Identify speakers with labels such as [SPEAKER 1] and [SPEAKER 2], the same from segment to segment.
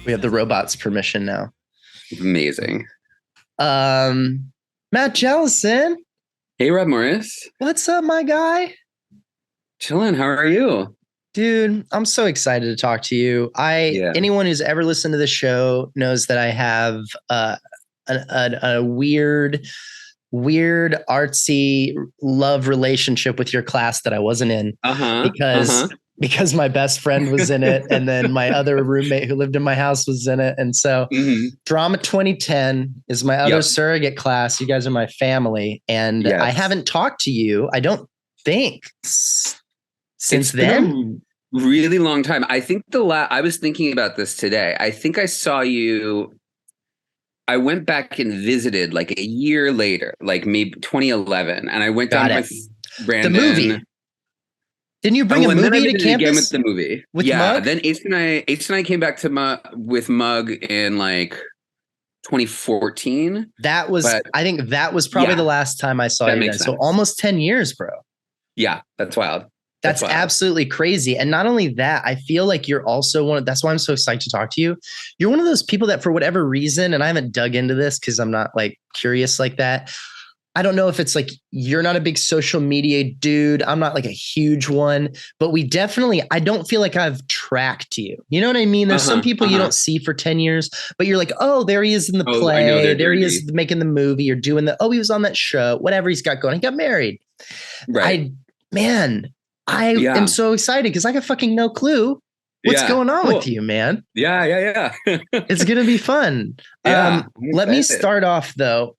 [SPEAKER 1] We have the robot's permission now.
[SPEAKER 2] Amazing.
[SPEAKER 1] Matt Jellison,
[SPEAKER 2] Hey, Rob Morris.
[SPEAKER 1] what's up, my guy?
[SPEAKER 2] Chillin'. How are you?
[SPEAKER 1] Dude, I'm so excited to talk to you.
[SPEAKER 2] Yeah.
[SPEAKER 1] Anyone who's ever listened to the show knows that I have a weird artsy love relationship with your class that I wasn't in
[SPEAKER 2] Uh-huh.
[SPEAKER 1] because
[SPEAKER 2] Uh-huh.
[SPEAKER 1] because my best friend was in it, and then my other roommate who lived in my house was in it. And so
[SPEAKER 2] hmm
[SPEAKER 1] Drama 2010 is my other
[SPEAKER 2] Yep.
[SPEAKER 1] surrogate class. You guys are my family. And I
[SPEAKER 2] Yes.
[SPEAKER 1] haven't talked to you, I don't think, since
[SPEAKER 2] It's been
[SPEAKER 1] then.
[SPEAKER 2] a really long time. I think I was thinking about this today. I think I saw you. I went back and visited like a year later, like maybe 2011, and I went down
[SPEAKER 1] Got it.
[SPEAKER 2] with
[SPEAKER 1] The
[SPEAKER 2] Brandon.
[SPEAKER 1] movie. Didn't you bring a
[SPEAKER 2] And then I
[SPEAKER 1] movie to
[SPEAKER 2] visited again with
[SPEAKER 1] campus
[SPEAKER 2] the movie.
[SPEAKER 1] with
[SPEAKER 2] Yeah.
[SPEAKER 1] Mug?
[SPEAKER 2] Then Ace and I came back to with Mug in like 2014. But
[SPEAKER 1] I think that was probably
[SPEAKER 2] yeah,
[SPEAKER 1] the last time I saw
[SPEAKER 2] that
[SPEAKER 1] you then.
[SPEAKER 2] makes
[SPEAKER 1] So
[SPEAKER 2] sense.
[SPEAKER 1] almost 10 years, bro.
[SPEAKER 2] Yeah, that's wild.
[SPEAKER 1] That's
[SPEAKER 2] wild.
[SPEAKER 1] absolutely crazy. And not only that, I feel like you're also that's why I'm so excited to talk to you. You're one of those people that for whatever reason, and I haven't dug into this because I'm not like curious like that. I don't know if it's like you're not a big social media dude. I'm not like a huge one, but I don't feel like I've tracked you. You know what I mean? There's some people you don't see for 10 years, but you're like, oh, there he is in the
[SPEAKER 2] Oh, I know
[SPEAKER 1] play.
[SPEAKER 2] their
[SPEAKER 1] There he
[SPEAKER 2] journey.
[SPEAKER 1] is making the movie or doing he was on that show, whatever he's got going. He got married.
[SPEAKER 2] Right.
[SPEAKER 1] I am
[SPEAKER 2] Yeah.
[SPEAKER 1] so excited because I got fucking no clue what's
[SPEAKER 2] Yeah.
[SPEAKER 1] going on
[SPEAKER 2] Cool.
[SPEAKER 1] with you, man.
[SPEAKER 2] Yeah.
[SPEAKER 1] It's gonna be fun.
[SPEAKER 2] Yeah.
[SPEAKER 1] Let me
[SPEAKER 2] excited.
[SPEAKER 1] start off though.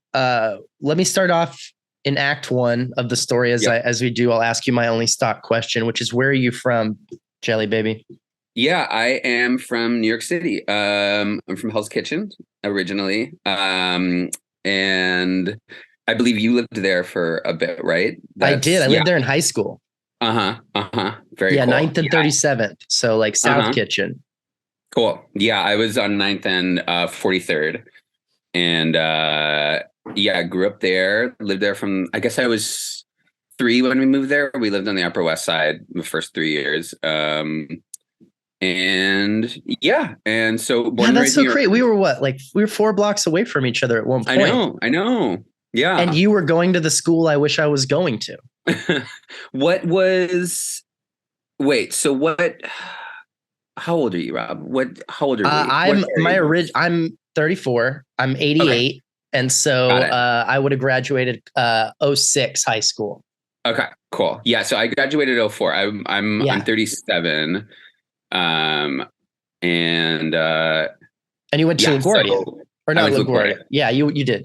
[SPEAKER 1] Let me start off in Act 1 of the story
[SPEAKER 2] Yep.
[SPEAKER 1] as we do. I'll ask you my only stock question, which is where are you from, Jelly baby?
[SPEAKER 2] Yeah, I am from New York City. I'm from Hell's Kitchen originally. And I believe you lived there for a bit, right?
[SPEAKER 1] I did. I lived there in high school.
[SPEAKER 2] Very
[SPEAKER 1] Yeah,
[SPEAKER 2] cool.
[SPEAKER 1] 9th and 37th. So like South Kitchen.
[SPEAKER 2] Cool. Yeah, I was on 9th and 43rd. And yeah, I grew up there, lived there from, I guess I was 3 when we moved there. We lived on the Upper West Side the first 3 years. And yeah, and so
[SPEAKER 1] Yeah, that's so great. We were 4 blocks away from each other at one point.
[SPEAKER 2] I know. Yeah.
[SPEAKER 1] And you were going to the school I wish I was going to.
[SPEAKER 2] How old are you, Rob? How old are we?
[SPEAKER 1] I'm 34. I'm 88. Okay. And so I would have graduated 06 high school.
[SPEAKER 2] Okay, cool. Yeah, so I graduated 04. I'm 37. And
[SPEAKER 1] you went to LaGuardia. Or not LaGuardia. Yeah, you did.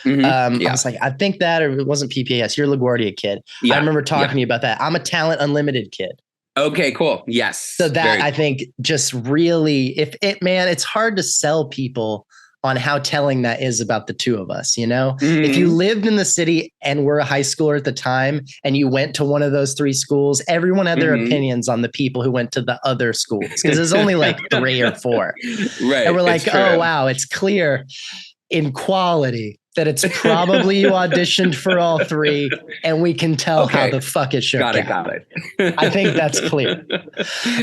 [SPEAKER 2] Mm-hmm.
[SPEAKER 1] I was like, I think that, or it wasn't PPS. You're a LaGuardia kid. Yeah. I remember talking to you about that. I'm a Talent Unlimited kid.
[SPEAKER 2] Okay, cool. Yes.
[SPEAKER 1] So that I think just really, it's hard to sell people on how telling that is about the two of us, you know? Mm-hmm. If you lived in the city and were a high schooler at the time and you went to one of those 3 schools, everyone had their opinions on the people who went to the other schools because there's only like 3 or 4.
[SPEAKER 2] Right.
[SPEAKER 1] And we're like, oh, wow, it's clear in quality that it's probably you auditioned for all 3 and we can tell how the fuck it shook out.
[SPEAKER 2] Got it.
[SPEAKER 1] I think that's clear.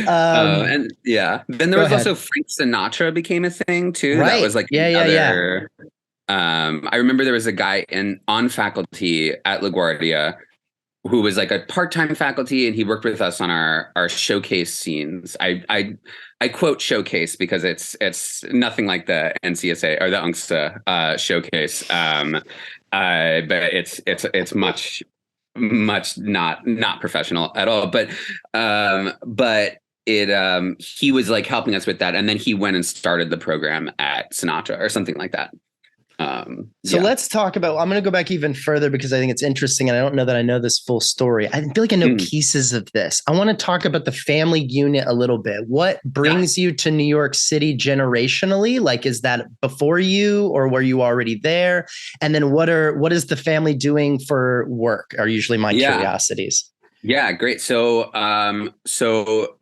[SPEAKER 2] And yeah, then there was also Frank Sinatra became a thing too.
[SPEAKER 1] Right.
[SPEAKER 2] That was like I remember there was a guy on faculty at LaGuardia who was like a part-time faculty, and he worked with us on our showcase scenes. I quote showcase because it's nothing like the NCSA or the UNCSA showcase, but it's much not professional at all. But he was like helping us with that, and then he went and started the program at Sinatra or something like that. Let's talk about,
[SPEAKER 1] I'm going to go back even further because I think it's interesting and I don't know that I know this full story. I feel like I know pieces of this. I want to talk about the family unit a little bit. What brings you to New York City generationally? Like, is that before you or were you already there? And then what is the family doing for work are usually my curiosities.
[SPEAKER 2] Yeah, great. So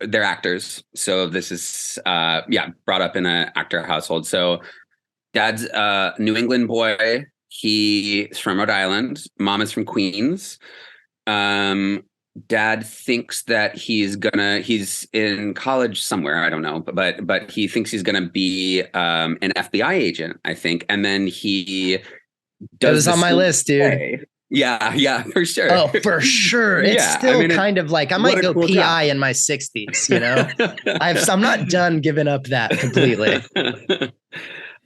[SPEAKER 2] they're actors. So this is, brought up in an actor household. So Dad's a New England boy. He's from Rhode Island. Mom is from Queens. dad thinks that he's in college somewhere, I don't know, but he thinks he's gonna be an FBI agent, I think. And then he
[SPEAKER 1] It
[SPEAKER 2] does
[SPEAKER 1] was
[SPEAKER 2] the
[SPEAKER 1] on my
[SPEAKER 2] school
[SPEAKER 1] list, dude.
[SPEAKER 2] play. Yeah, for sure.
[SPEAKER 1] Oh, for sure. It's
[SPEAKER 2] Yeah,
[SPEAKER 1] still kind of like I might go
[SPEAKER 2] cool
[SPEAKER 1] PI
[SPEAKER 2] job.
[SPEAKER 1] in my 60s, you know? I'm not done giving up that completely.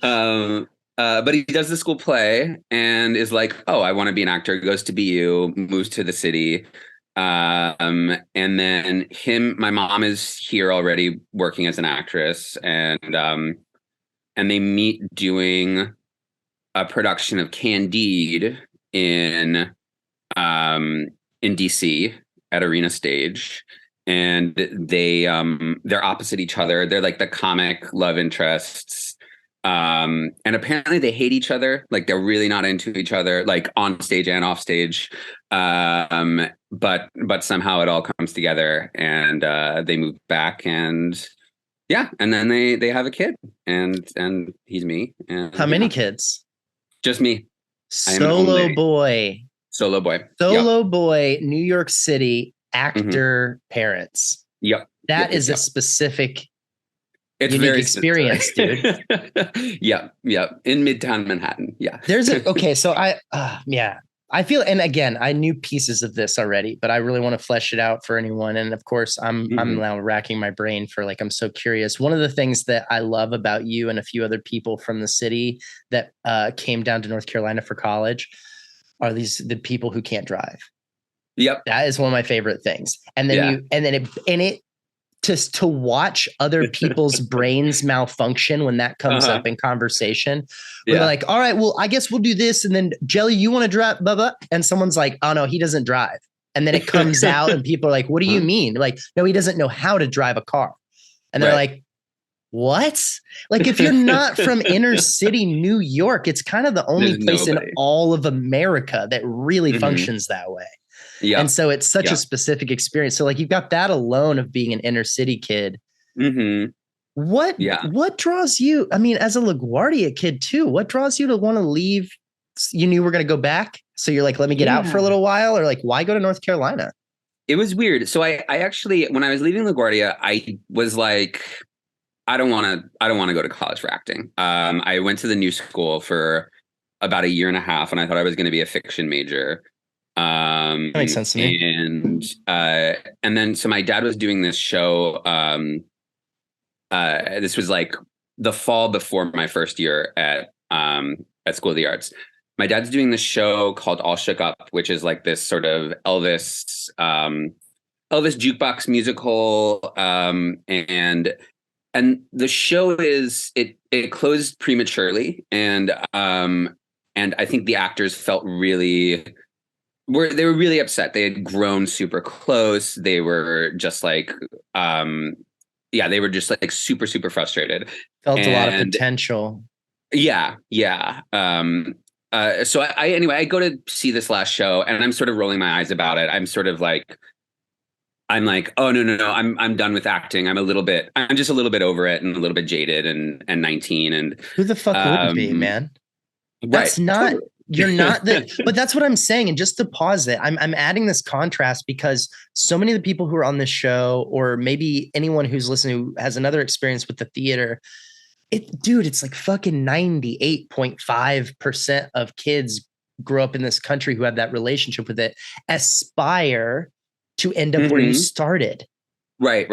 [SPEAKER 2] But he does the school play and is like, oh, I want to be an actor, goes to BU, moves to the city. And then my mom is here already working as an actress, and they meet doing a production of Candide in DC at Arena Stage. And they're opposite each other. They're like the comic love interests. And apparently they hate each other. Like they're really not into each other, like on stage and off stage. But somehow it all comes together, and they move back, and yeah, and then they have a kid, and he's me. And
[SPEAKER 1] How many kids?
[SPEAKER 2] Just me.
[SPEAKER 1] Solo boy.
[SPEAKER 2] Solo boy.
[SPEAKER 1] Solo boy, New York City, actor parents.
[SPEAKER 2] Yep.
[SPEAKER 1] That is a specific
[SPEAKER 2] it's
[SPEAKER 1] unique
[SPEAKER 2] very
[SPEAKER 1] experience, dude.
[SPEAKER 2] Yep. In Midtown Manhattan. Yeah.
[SPEAKER 1] Okay, so I feel, and again, I knew pieces of this already, but I really want to flesh it out for anyone. And of course, I'm now racking my brain for I'm so curious. One of the things that I love about you and a few other people from the city that came down to North Carolina for college are the people who can't drive.
[SPEAKER 2] Yep.
[SPEAKER 1] That is one of my favorite things. And then it to watch other people's brains malfunction when that comes up in conversation. When they're like, all right, well, I guess we'll do this. And then Jelli, you want to drive, blah, blah. And someone's like, oh no, he doesn't drive. And then it comes out and people are like, what do you mean? Like, no, he doesn't know how to drive a car. And they're like, what? Like, if you're not from inner city New York, it's kind of the only place in all of America that really functions that way. Yeah. And so it's such a specific experience. So you've got that alone of being an inner city kid. What draws you? I mean, as a LaGuardia kid too, what draws you to want to leave? You knew you were going to go back. So you're like, let me get out for a little while, or why go to North Carolina?
[SPEAKER 2] It was weird. So I actually, when I was leaving LaGuardia, I was like, I don't want to go to college for acting. I went to the New School for about a year and a half, and I thought I was going to be a fiction major. That
[SPEAKER 1] makes sense to me.
[SPEAKER 2] And then so my dad was doing this show. This was the fall before my first year at School of the Arts. My dad's doing this show called All Shook Up, which is this sort of Elvis jukebox musical, and the show it closed prematurely, and I think the actors felt they were really upset. They had grown super close. They were just they were just super, super frustrated.
[SPEAKER 1] Felt a lot of potential.
[SPEAKER 2] Yeah. So I go to see this last show, and I'm sort of rolling my eyes about it. I'm sort of I'm like, oh no, I'm done with acting. I'm just a little bit over it and a little bit jaded and 19. And
[SPEAKER 1] who the fuck wouldn't be, man? That's not. Totally. You're not but that's what I'm saying. And just to pause it, I'm adding this contrast because so many of the people who are on this show, or maybe anyone who's listening who has another experience with the theater, it's fucking 98.5% of kids grow up in this country who have that relationship with it, aspire to end up where you started.
[SPEAKER 2] Right.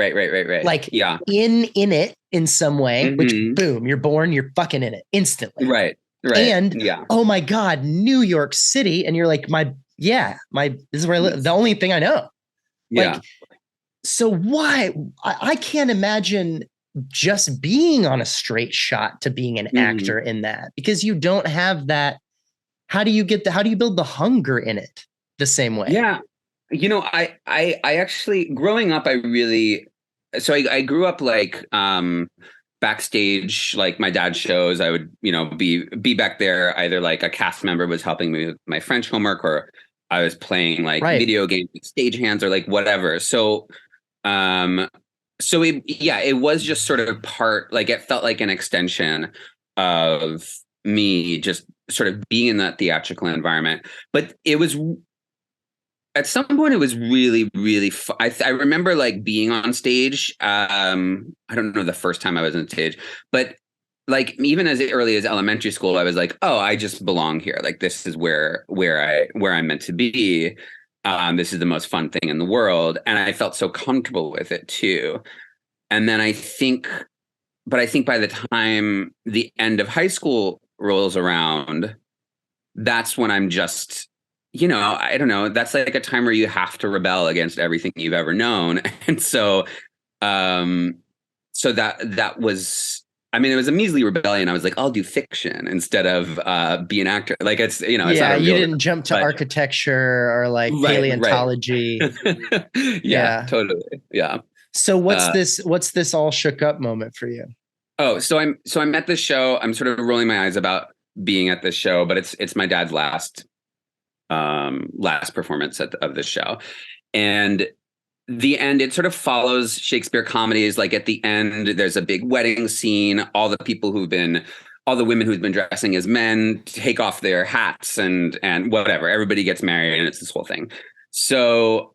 [SPEAKER 1] In it in some way, which boom, you're born, you're fucking in it instantly.
[SPEAKER 2] Right.
[SPEAKER 1] And oh my God, New York City. And you're like, this is where I live. The only thing I know. Yeah. So why? I can't imagine just being on a straight shot to being an actor in that, because you don't have that. How do you build the hunger in it the same way? Yeah.
[SPEAKER 2] I actually, growing up, I grew up backstage, my dad's shows. I would, be back there. Either a cast member was helping me with my French homework, or I was playing video games with stagehands, or whatever. So, it was just sort of part, it felt like an extension of me just sort of being in that theatrical environment. But it was at some point it was really, really I remember like being on stage. I don't know the first time I was on stage, but like even as early as elementary school, I was like, oh, I just belong here. Like this is where I'm meant to be. This is the most fun thing in the world. And I felt so comfortable with it too. And then I think by the time the end of high school rolls around, that's when I'm just, I don't know, that's like a time where you have to rebel against everything you've ever known. And so, that was, I mean, it was a measly rebellion. I was like, I'll do fiction instead of be an actor. Like it's, it's
[SPEAKER 1] Yeah,
[SPEAKER 2] not a
[SPEAKER 1] you
[SPEAKER 2] real,
[SPEAKER 1] didn't jump to architecture or like paleontology.
[SPEAKER 2] Right. Yeah, totally. Yeah.
[SPEAKER 1] So what's this all shook up moment for you?
[SPEAKER 2] Oh, so I'm at this show. I'm sort of rolling my eyes about being at this show, but it's my dad's last performance of this show. And the end, it sort of follows Shakespeare comedies. Like at the end, there's a big wedding scene. All the women who've been dressing as men take off their hats and whatever. Everybody gets married and it's this whole thing. So,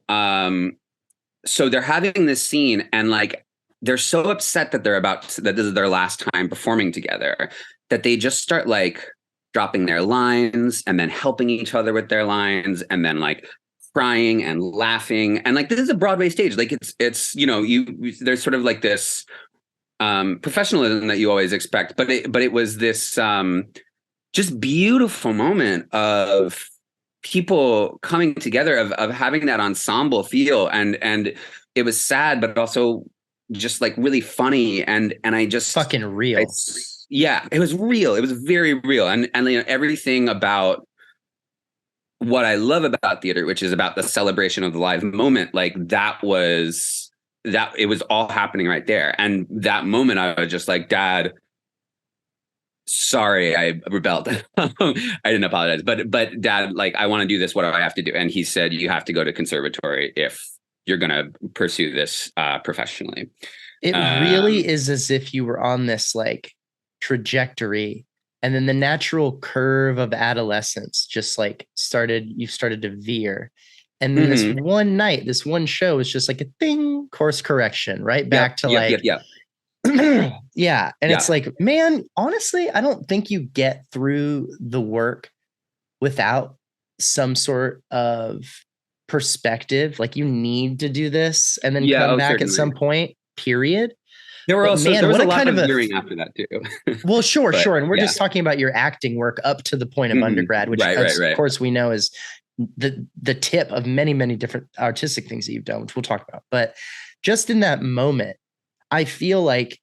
[SPEAKER 2] so they're having this scene and like, they're so upset that that this is their last time performing together that they just start like dropping their lines and then helping each other with their lines and then like crying and laughing. And like, this is a Broadway stage. Like it's, there's sort of like this professionalism that you always expect, but it was this just beautiful moment of people coming together, of having that ensemble feel. And it was sad, but also just like really funny. And I just
[SPEAKER 1] fucking real.
[SPEAKER 2] Yeah, it was real. It was very real. And everything about what I love about theater, which is about the celebration of the live moment, like it was all happening right there. And that moment I was just like, Dad, sorry, I rebelled. I didn't apologize, but Dad, like, I want to do this. What do I have to do? And he said, you have to go to conservatory if you're going to pursue this professionally.
[SPEAKER 1] It really is as if you were on this like trajectory, and then the natural curve of adolescence just like you started to veer. And then this one night, this one show is just like a thing, course correction, right back to yeah. And it's like, man, honestly, I don't think you get through the work without some sort of perspective. Like you need to do this and then come back certainly. At some point, period.
[SPEAKER 2] There were also, there was a lot of veering after that too.
[SPEAKER 1] Well, sure. And we're just talking about your acting work up to the point of undergrad, which of course we know is the tip of many, many different artistic things that you've done, which we'll talk about. But just in that moment, I feel like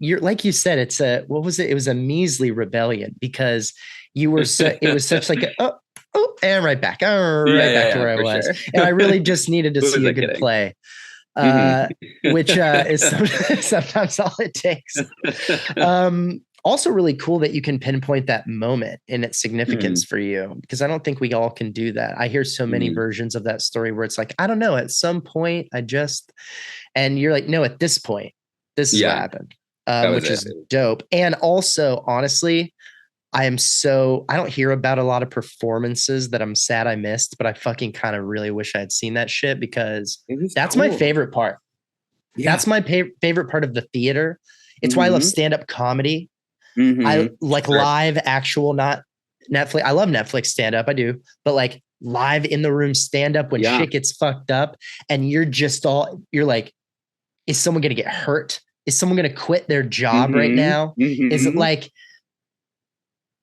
[SPEAKER 1] like you said, it's it was a measly rebellion because you were, it was such like, and right back to where I was. Sure. And I really just needed to see a good play. Which is sometimes all it takes. Also really cool that you can pinpoint that moment and its significance for you, because I don't think we all can do that. I hear so many versions of that story where it's like, I don't know, at some point and you're like, no, at this point, this is what happened, which is dope. And also, honestly, I don't hear about a lot of performances that I'm sad I missed, but I fucking kind of really wish I had seen that shit, because that's my favorite part. Yeah. That's my favorite part of the theater. It's why I love stand-up comedy. I like live, actual, not Netflix. I love Netflix stand-up. I do. But like live in the room stand-up when shit gets fucked up and you're like, is someone going to get hurt? Is someone going to quit their job right now? Is it like,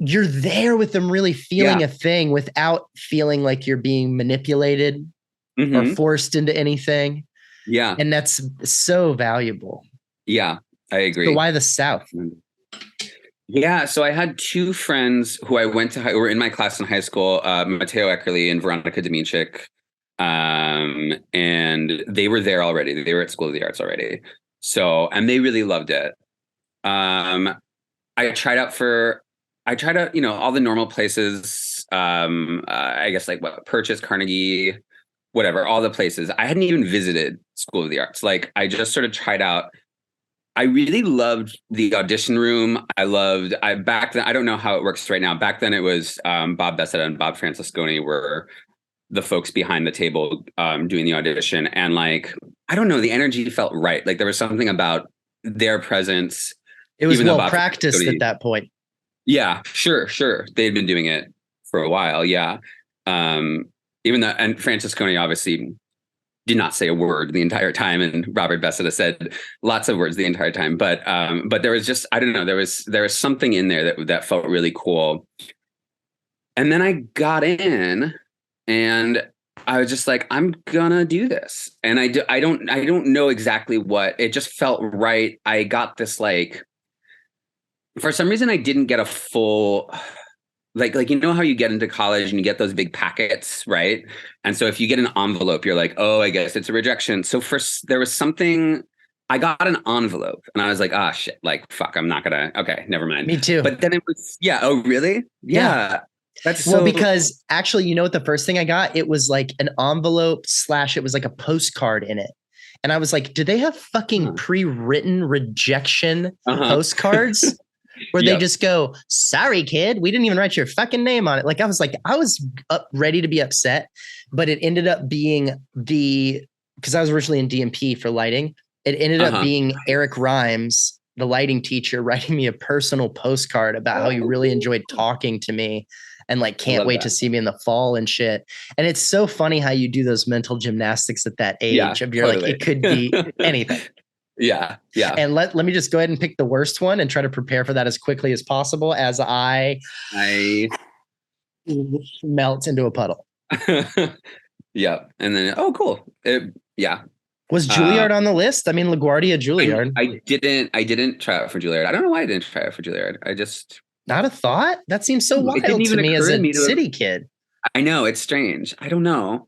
[SPEAKER 1] you're there with them really feeling a thing without feeling like you're being manipulated or forced into anything. Yeah. And that's so valuable.
[SPEAKER 2] Yeah, I agree.
[SPEAKER 1] So why the South?
[SPEAKER 2] Yeah. So I had two friends who I went to, who were in my class in high school, Matteo Eckerly and Veronica Dominchik. And they were there already. They were at School of the Arts already. So, and they really loved it. I tried out, all the normal places, I guess like Purchase, Carnegie, whatever, all the places. I hadn't even visited School of the Arts. Like I just sort of tried out. I really loved the audition room. Back then, I don't know how it works right now. Back then it was Bob Bessetta and Bob Francesconi were the folks behind the table doing the audition. And like, I don't know, the energy felt right. Like there was something about their presence.
[SPEAKER 1] It was well practiced at that point.
[SPEAKER 2] Yeah, sure. They'd been doing it for a while. Yeah. Even though, and Francesconi obviously did not say a word the entire time, and Robert Bessida said lots of words the entire time. But there was just, I don't know, there was something in there that felt really cool. And then I got in, and I was just like, I'm gonna do this. And I don't know exactly what, it just felt right. I got this, like, for some reason I didn't get a full, like, you know how you get into college and you get those big packets, right? And so if you get an envelope, you're like, oh, I guess it's a rejection. So first there was something, I got an envelope and I was like, ah, shit, like, fuck, I'm not gonna, okay, never mind.
[SPEAKER 1] Me too.
[SPEAKER 2] But then it was, yeah. Oh, really? Yeah. That's
[SPEAKER 1] well, because actually, you know what the first thing I got? It was like an envelope / it was like a postcard in it. And I was like, do they have fucking pre-written rejection postcards? Where they just go, sorry, kid, we didn't even write your fucking name on it. Like, I was ready to be upset, but it ended up being because I was originally in DMP for lighting. It ended up being Eric Rhymes, the lighting teacher, writing me a personal postcard about how he really enjoyed talking to me and like can't wait to see me in the fall and shit. And it's so funny how you do those mental gymnastics at that age of you're like, it could be anything.
[SPEAKER 2] Yeah.
[SPEAKER 1] And let me just go ahead and pick the worst one and try to prepare for that as quickly as possible as I melt into a puddle.
[SPEAKER 2] Yeah. And then, oh, cool.
[SPEAKER 1] Was Juilliard on the list? I mean, LaGuardia, Juilliard.
[SPEAKER 2] I didn't try out for Juilliard. I don't know why I didn't try out for Juilliard. I just...
[SPEAKER 1] Not a thought? That seems so wild to me as a city kid.
[SPEAKER 2] I know, it's strange. I don't know.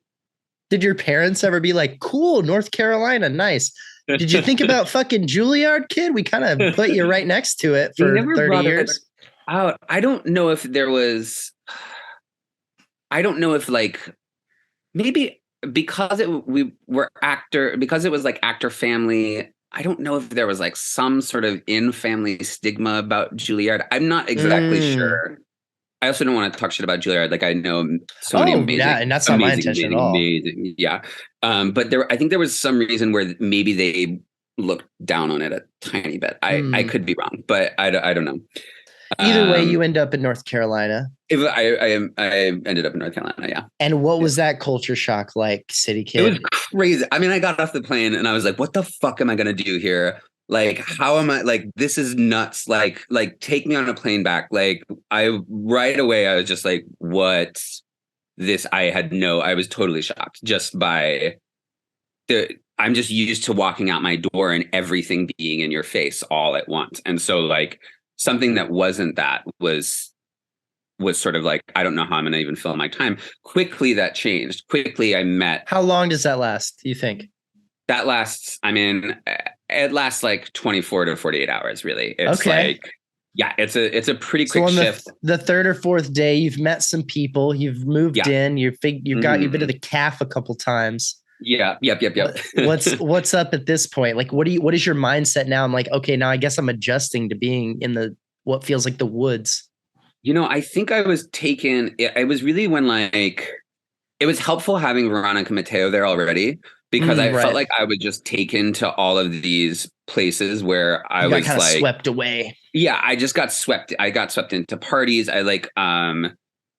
[SPEAKER 1] Did your parents ever be like, cool, North Carolina, nice. Did you think about fucking Juilliard, kid? We kind of put you right next to it for 30 years.
[SPEAKER 2] I don't know if there was... I don't know if, like, maybe... because it was like actor family, I don't know if there was like some sort of in-family stigma about Juilliard. I'm not exactly sure. I also don't want to talk shit about Juilliard. Like, I know so many amazing,
[SPEAKER 1] and that's not my intention at all.
[SPEAKER 2] Amazing, yeah. But I think there was some reason where maybe they looked down on it a tiny bit. I could be wrong, but I don't know.
[SPEAKER 1] Either way, you end up in North Carolina.
[SPEAKER 2] I ended up in North Carolina, yeah.
[SPEAKER 1] And what was that culture shock like, city kid?
[SPEAKER 2] It was crazy. I mean, I got off the plane and I was like, what the fuck am I going to do here? Like, how am I, like, this is nuts. Like take me on a plane back. Like, right away, I was just like, what? I was totally shocked just by I'm just used to walking out my door and everything being in your face all at once. And so, like, something that wasn't that was sort of like, I don't know how I'm going to even fill my time. Quickly that changed. Quickly I met.
[SPEAKER 1] How long does that last, do you think?
[SPEAKER 2] That lasts, I mean, it lasts like 24 to 48 hours, really. It's
[SPEAKER 1] okay.
[SPEAKER 2] Like, yeah, it's a pretty quick shift.
[SPEAKER 1] The third or fourth day, you've met some people, you've moved in, you've been to the calf a couple times.
[SPEAKER 2] Yeah. Yep.
[SPEAKER 1] What's up at this point? Like, what is your mindset now? I'm like, okay, now I guess I'm adjusting to being in what feels like the woods.
[SPEAKER 2] You know, I think I was taken. It was really when, like, it was helpful having Veronica Matteo there already, because I felt like I was just taken to all of these places where I was like
[SPEAKER 1] swept away.
[SPEAKER 2] Yeah, I just got swept. I got swept into parties. I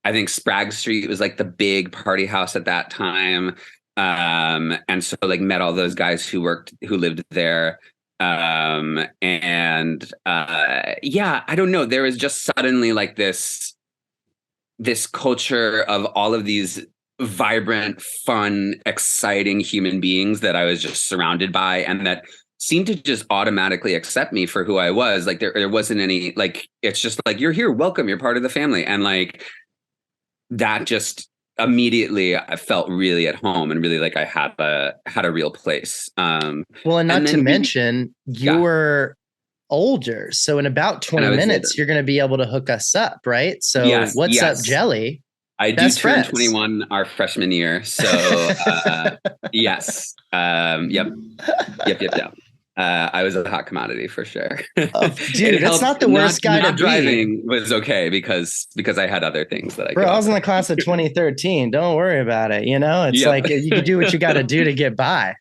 [SPEAKER 2] think Sprague Street was like the big party house at that time. And so, like, met all those guys who lived there. Yeah, I don't know. There was just suddenly like this culture of all of these vibrant, fun, exciting human beings that I was just surrounded by, and that seemed to just automatically accept me for who I was. Like, there wasn't any, like, it's just like, you're here, welcome, you're part of the family. And like, that just immediately I felt really at home and really like I had a real place.
[SPEAKER 1] And not to mention you're older. So in about 20 minutes, you're going to be able to hook us up, right? So what's up, Jelli?
[SPEAKER 2] I do turn 21 our freshman year. So yes. Yep. I was a hot commodity for sure.
[SPEAKER 1] Dude, that's not the worst guy to
[SPEAKER 2] not
[SPEAKER 1] be.
[SPEAKER 2] driving was okay because I had other things that I
[SPEAKER 1] Bro,
[SPEAKER 2] could
[SPEAKER 1] I was in
[SPEAKER 2] offer.
[SPEAKER 1] the class of 2013. Don't worry about it. It's
[SPEAKER 2] Yep.
[SPEAKER 1] like you can do what you got to do to get by.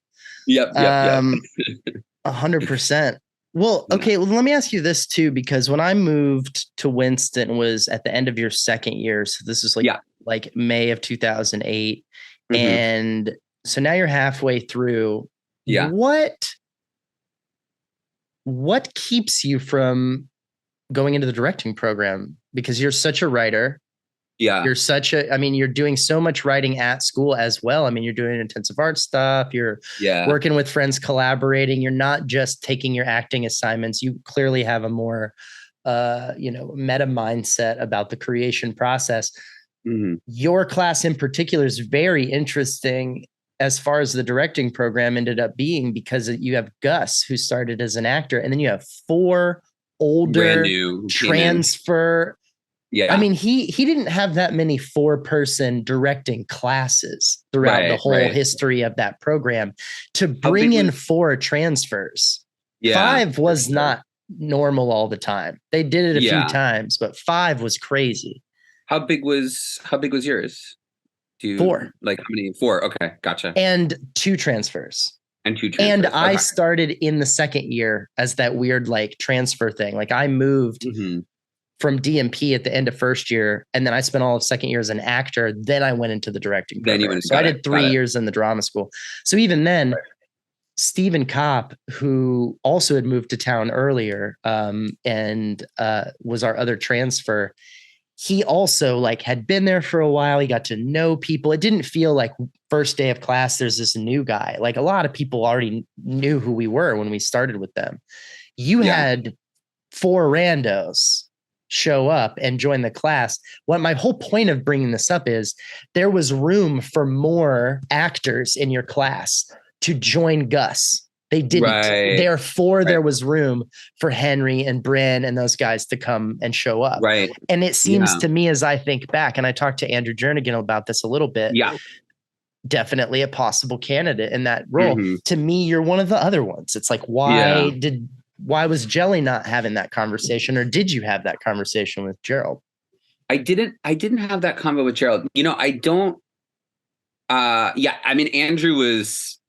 [SPEAKER 2] Yep.
[SPEAKER 1] 100%. Well, okay. Well, let me ask you this too, because when I moved to Winston was at the end of your second year. So this is like May of 2008.
[SPEAKER 2] Mm-hmm.
[SPEAKER 1] And so now you're halfway through.
[SPEAKER 2] Yeah.
[SPEAKER 1] What keeps you from going into the directing program? Because you're such a writer.
[SPEAKER 2] Yeah.
[SPEAKER 1] You're doing so much writing at school as well. I mean, you're doing intensive art stuff. You're working with friends, collaborating. You're not just taking your acting assignments. You clearly have a more, meta mindset about the creation process.
[SPEAKER 2] Mm-hmm.
[SPEAKER 1] Your class in particular is very interesting as far as the directing program ended up being, because you have Gus, who started as an actor, and then you have 4 older transfer.
[SPEAKER 2] Yeah.
[SPEAKER 1] I mean, he didn't have that many 4-person directing classes throughout the whole history of that program. To bring in 4 transfers, 5 was not normal all the time. They did it a few times, but 5 was crazy.
[SPEAKER 2] How big was yours?
[SPEAKER 1] 4.
[SPEAKER 2] Like how many? 4. Okay, gotcha.
[SPEAKER 1] And 2 transfers. And I started in the second year as that weird like transfer thing. Like I moved from DMP at the end of first year, and then I spent all of second year as an actor. Then I went into the directing program. So I did 3 years in the drama school. So even then, Stephen Kopp, who also had moved to town earlier, and was our other transfer, he also like had been there for a while. He got to know people. It didn't feel like first day of class, there's this new guy. Like a lot of people already knew who we were when we started with them. You had 4 randos show up and join the class. What my whole point of bringing this up is there was room for more actors in your class to join Gus. They didn't. Therefore, there was room for Henry and Bryn and those guys to come and show up.
[SPEAKER 2] Right.
[SPEAKER 1] And it seems to me, as I think back, and I talked to Andrew Jernigan about this a little bit.
[SPEAKER 2] Yeah.
[SPEAKER 1] Definitely a possible candidate in that role. Mm-hmm. To me, you're one of the other ones. It's like, why was Jelli not having that conversation, or did you have that conversation with Gerald?
[SPEAKER 2] I didn't have that convo with Gerald. I don't. I mean, Andrew was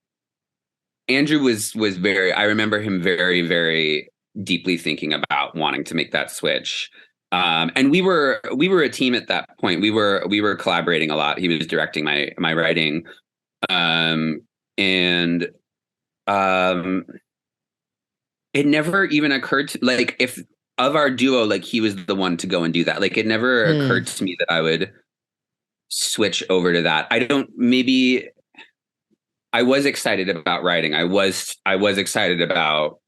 [SPEAKER 2] very. I remember him very, very deeply thinking about wanting to make that switch. And we were a team at that point. We were collaborating a lot. He was directing my writing, and it never even occurred to like if of our duo, like he was the one to go and do that. Like it never occurred to me that I would switch over to that. Maybe I was excited about writing. I was excited about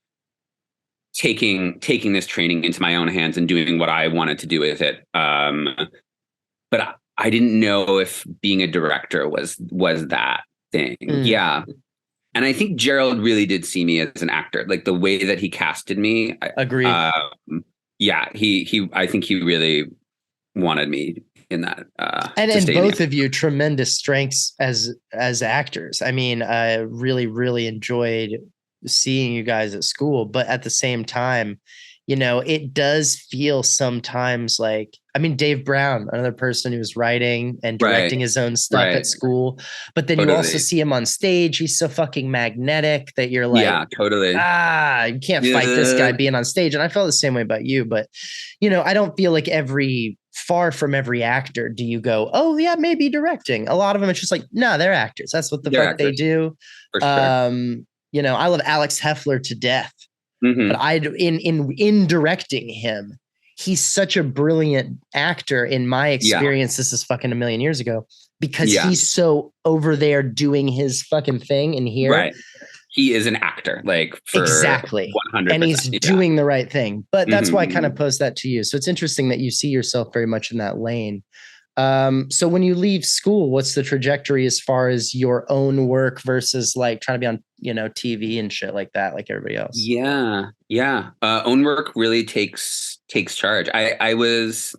[SPEAKER 2] taking this training into my own hands and doing what I wanted to do with it. But I didn't know if being a director was that thing. Yeah. And I think Gerald really did see me as an actor, like the way that he casted me.
[SPEAKER 1] Agreed.
[SPEAKER 2] He I think he really wanted me in that.
[SPEAKER 1] And both of you tremendous strengths as actors. I mean, I really, really enjoyed seeing you guys at school, but at the same time, it does feel sometimes like, I mean, Dave Brown, another person who was writing and directing his own stuff at school, but then you also see him on stage. He's so fucking magnetic that you're like, you can't fight this guy being on stage. And I felt the same way about you, but I don't feel like far from every actor do you go, oh yeah, maybe directing. A lot of them, it's just like, no, they're actors. That's what the fuck they do. For sure. I love Alex Heffler to death. Mm-hmm. But in directing him, he's such a brilliant actor in my experience. This is fucking a million years ago, because he's so over there doing his fucking thing in here.
[SPEAKER 2] Right. He is an actor, like
[SPEAKER 1] exactly 100%, and he's doing the right thing. But that's why I kind of posed that to you. So it's interesting that you see yourself very much in that lane. So when you leave school, what's the trajectory as far as your own work versus like trying to be on, TV and shit like that, like everybody else?
[SPEAKER 2] Yeah. Own work really takes charge. I was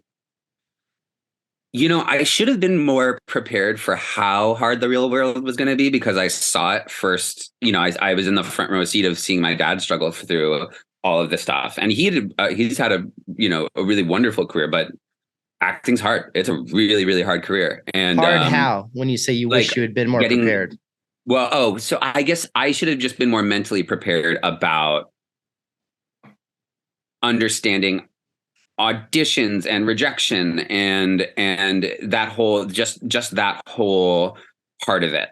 [SPEAKER 2] I should have been more prepared for how hard the real world was going to be, because I saw it first. I was in the front row seat of seeing my dad struggle through all of this stuff, and he's had a really wonderful career, but acting's hard. It's a really, really hard career. And
[SPEAKER 1] hard how? When you say you wish you had been more prepared?
[SPEAKER 2] Well, so I guess I should have just been more mentally prepared about understanding auditions and rejection and that whole just that whole part of it.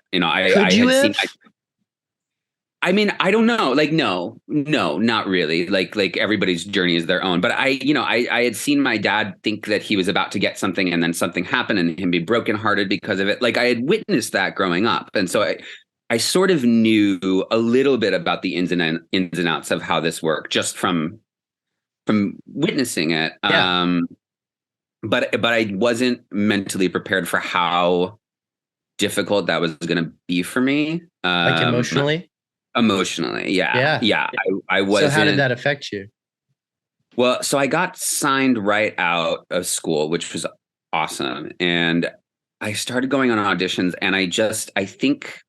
[SPEAKER 2] I mean, I don't know. Like, no, not really. Like everybody's journey is their own. But I had seen my dad think that he was about to get something, and then something happened, and him be brokenhearted because of it. Like, I had witnessed that growing up, and so I sort of knew a little bit about the ins and outs of how this worked just from witnessing it.
[SPEAKER 1] Yeah.
[SPEAKER 2] But I wasn't mentally prepared for how difficult that was going to be for me.
[SPEAKER 1] Like emotionally?
[SPEAKER 2] Emotionally, yeah. I wasn't.
[SPEAKER 1] So how did that affect you?
[SPEAKER 2] Well, so I got signed right out of school, which was awesome. And I started going on auditions, and I think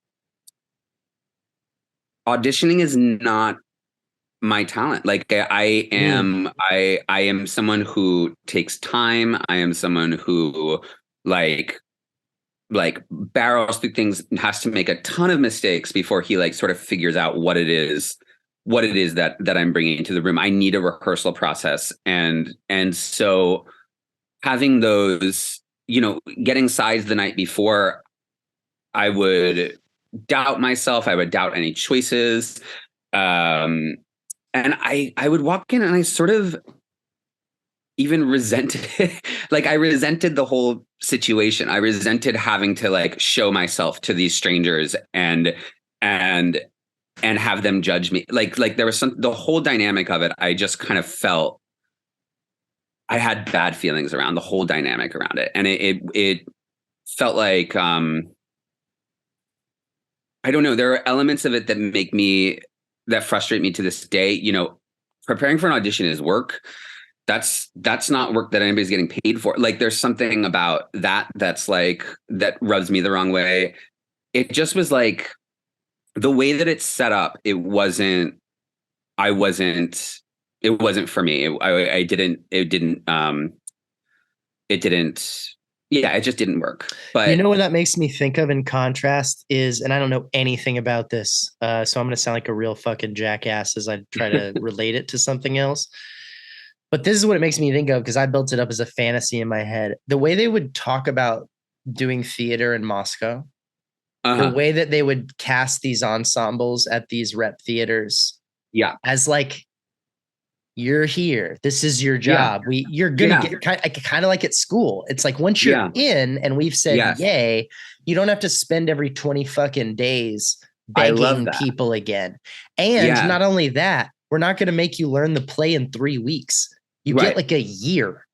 [SPEAKER 2] auditioning is not my talent. Like, I am someone who takes time. I am someone who like barrels through things, and has to make a ton of mistakes before he sort of figures out what it is that I'm bringing into the room. I need a rehearsal process. And so having those, getting sides the night before, I would doubt myself. I would doubt any choices. And I would walk in, and I sort of even resented it. I resented the whole situation. I resented having to show myself to these strangers and have them judge me. There was the whole dynamic of it. I just kind of felt I had bad feelings around the whole dynamic around it. And it felt like, I don't know, there are elements of it that frustrate me to this day. Preparing for an audition is work. That's not work that anybody's getting paid for. There's something about that's that rubs me the wrong way. It just was the way that it's set up. It wasn't for me. It just didn't work. But
[SPEAKER 1] what that makes me think of in contrast is, and I don't know anything about this, so I'm going to sound like a real fucking jackass as I try to relate it to something else. But this is what it makes me think of, because I built it up as a fantasy in my head. The way they would talk about doing theater in Moscow, the way that they would cast these ensembles at these rep theaters, as you're here, this is your job. You're gonna get kind of like at school. It's like once you're in, and we've said yay, you don't have to spend every 20 fucking days begging people again. And not only that, we're not going to make you learn the play in 3 weeks. You get a year.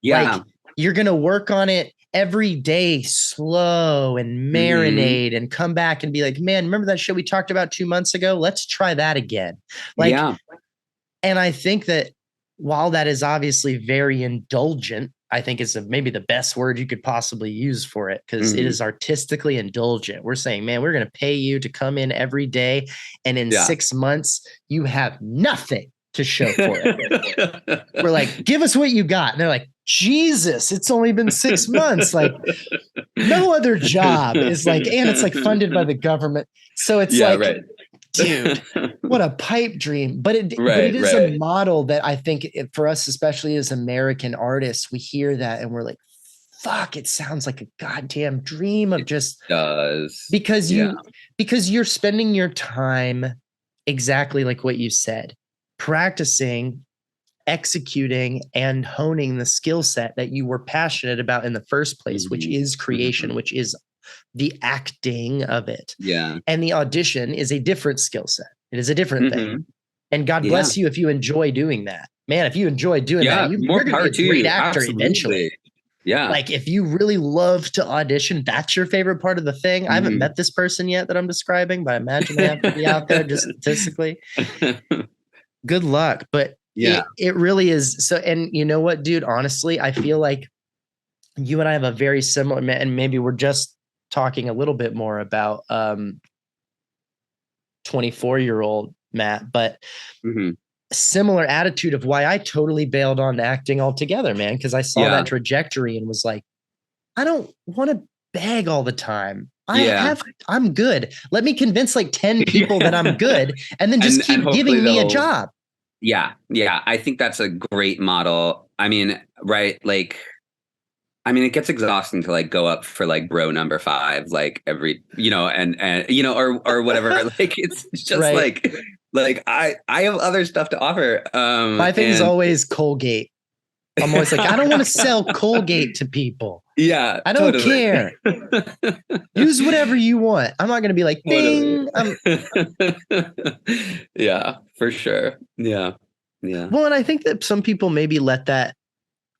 [SPEAKER 1] Yeah. You're going to work on it every day, slow and marinate, and come back and be like, man, remember that show we talked about 2 months ago? Let's try that again. And I think that while that is obviously very indulgent, I think it's maybe the best word you could possibly use for it, because it is artistically indulgent. We're saying, man, we're going to pay you to come in every day, and in 6 months, you have nothing to show for it. We're like, give us what you got. And they're like, Jesus, it's only been 6 months. No other job is and it's funded by the government. So it's dude, what a pipe dream. But it is a model that I think for us, especially as American artists, we hear that and we're like, fuck, it sounds like a goddamn dream of because you're spending your time exactly like what you said, practicing, executing, and honing the skill set that you were passionate about in the first place, which is creation, which is the acting of it. Yeah. And the audition is a different skill set. It is a different thing. And God bless you if you enjoy doing that. Man, if you enjoy doing that, you're going to be a great actor eventually. Yeah. If you really love to audition, that's your favorite part of the thing. I haven't met this person yet that I'm describing, but I imagine they have to be out there just statistically. Good luck. But it really is. So, and you know what, dude, honestly, I feel like you and I have a very similar, and maybe we're just talking a little bit more about 24-year-old Matt, but similar attitude of why I totally bailed on acting altogether, man, because I saw that trajectory and was like, I don't want to beg all the time. I'm good. Let me convince like 10 people that I'm good, and then just keep giving me a job.
[SPEAKER 2] Yeah. Yeah. I think that's a great model. I mean, right. Like, I mean, it gets exhausting to like go up for like bro number 5, like every, or whatever. Like, it's just like I have other stuff to offer.
[SPEAKER 1] My thing is always Colgate. I'm always like, I don't want to sell Colgate to people.
[SPEAKER 2] Yeah,
[SPEAKER 1] I don't care. Use whatever you want. I'm not going to be like, ding.
[SPEAKER 2] Yeah, for sure. Yeah. Yeah.
[SPEAKER 1] Well, and I think that some people maybe let that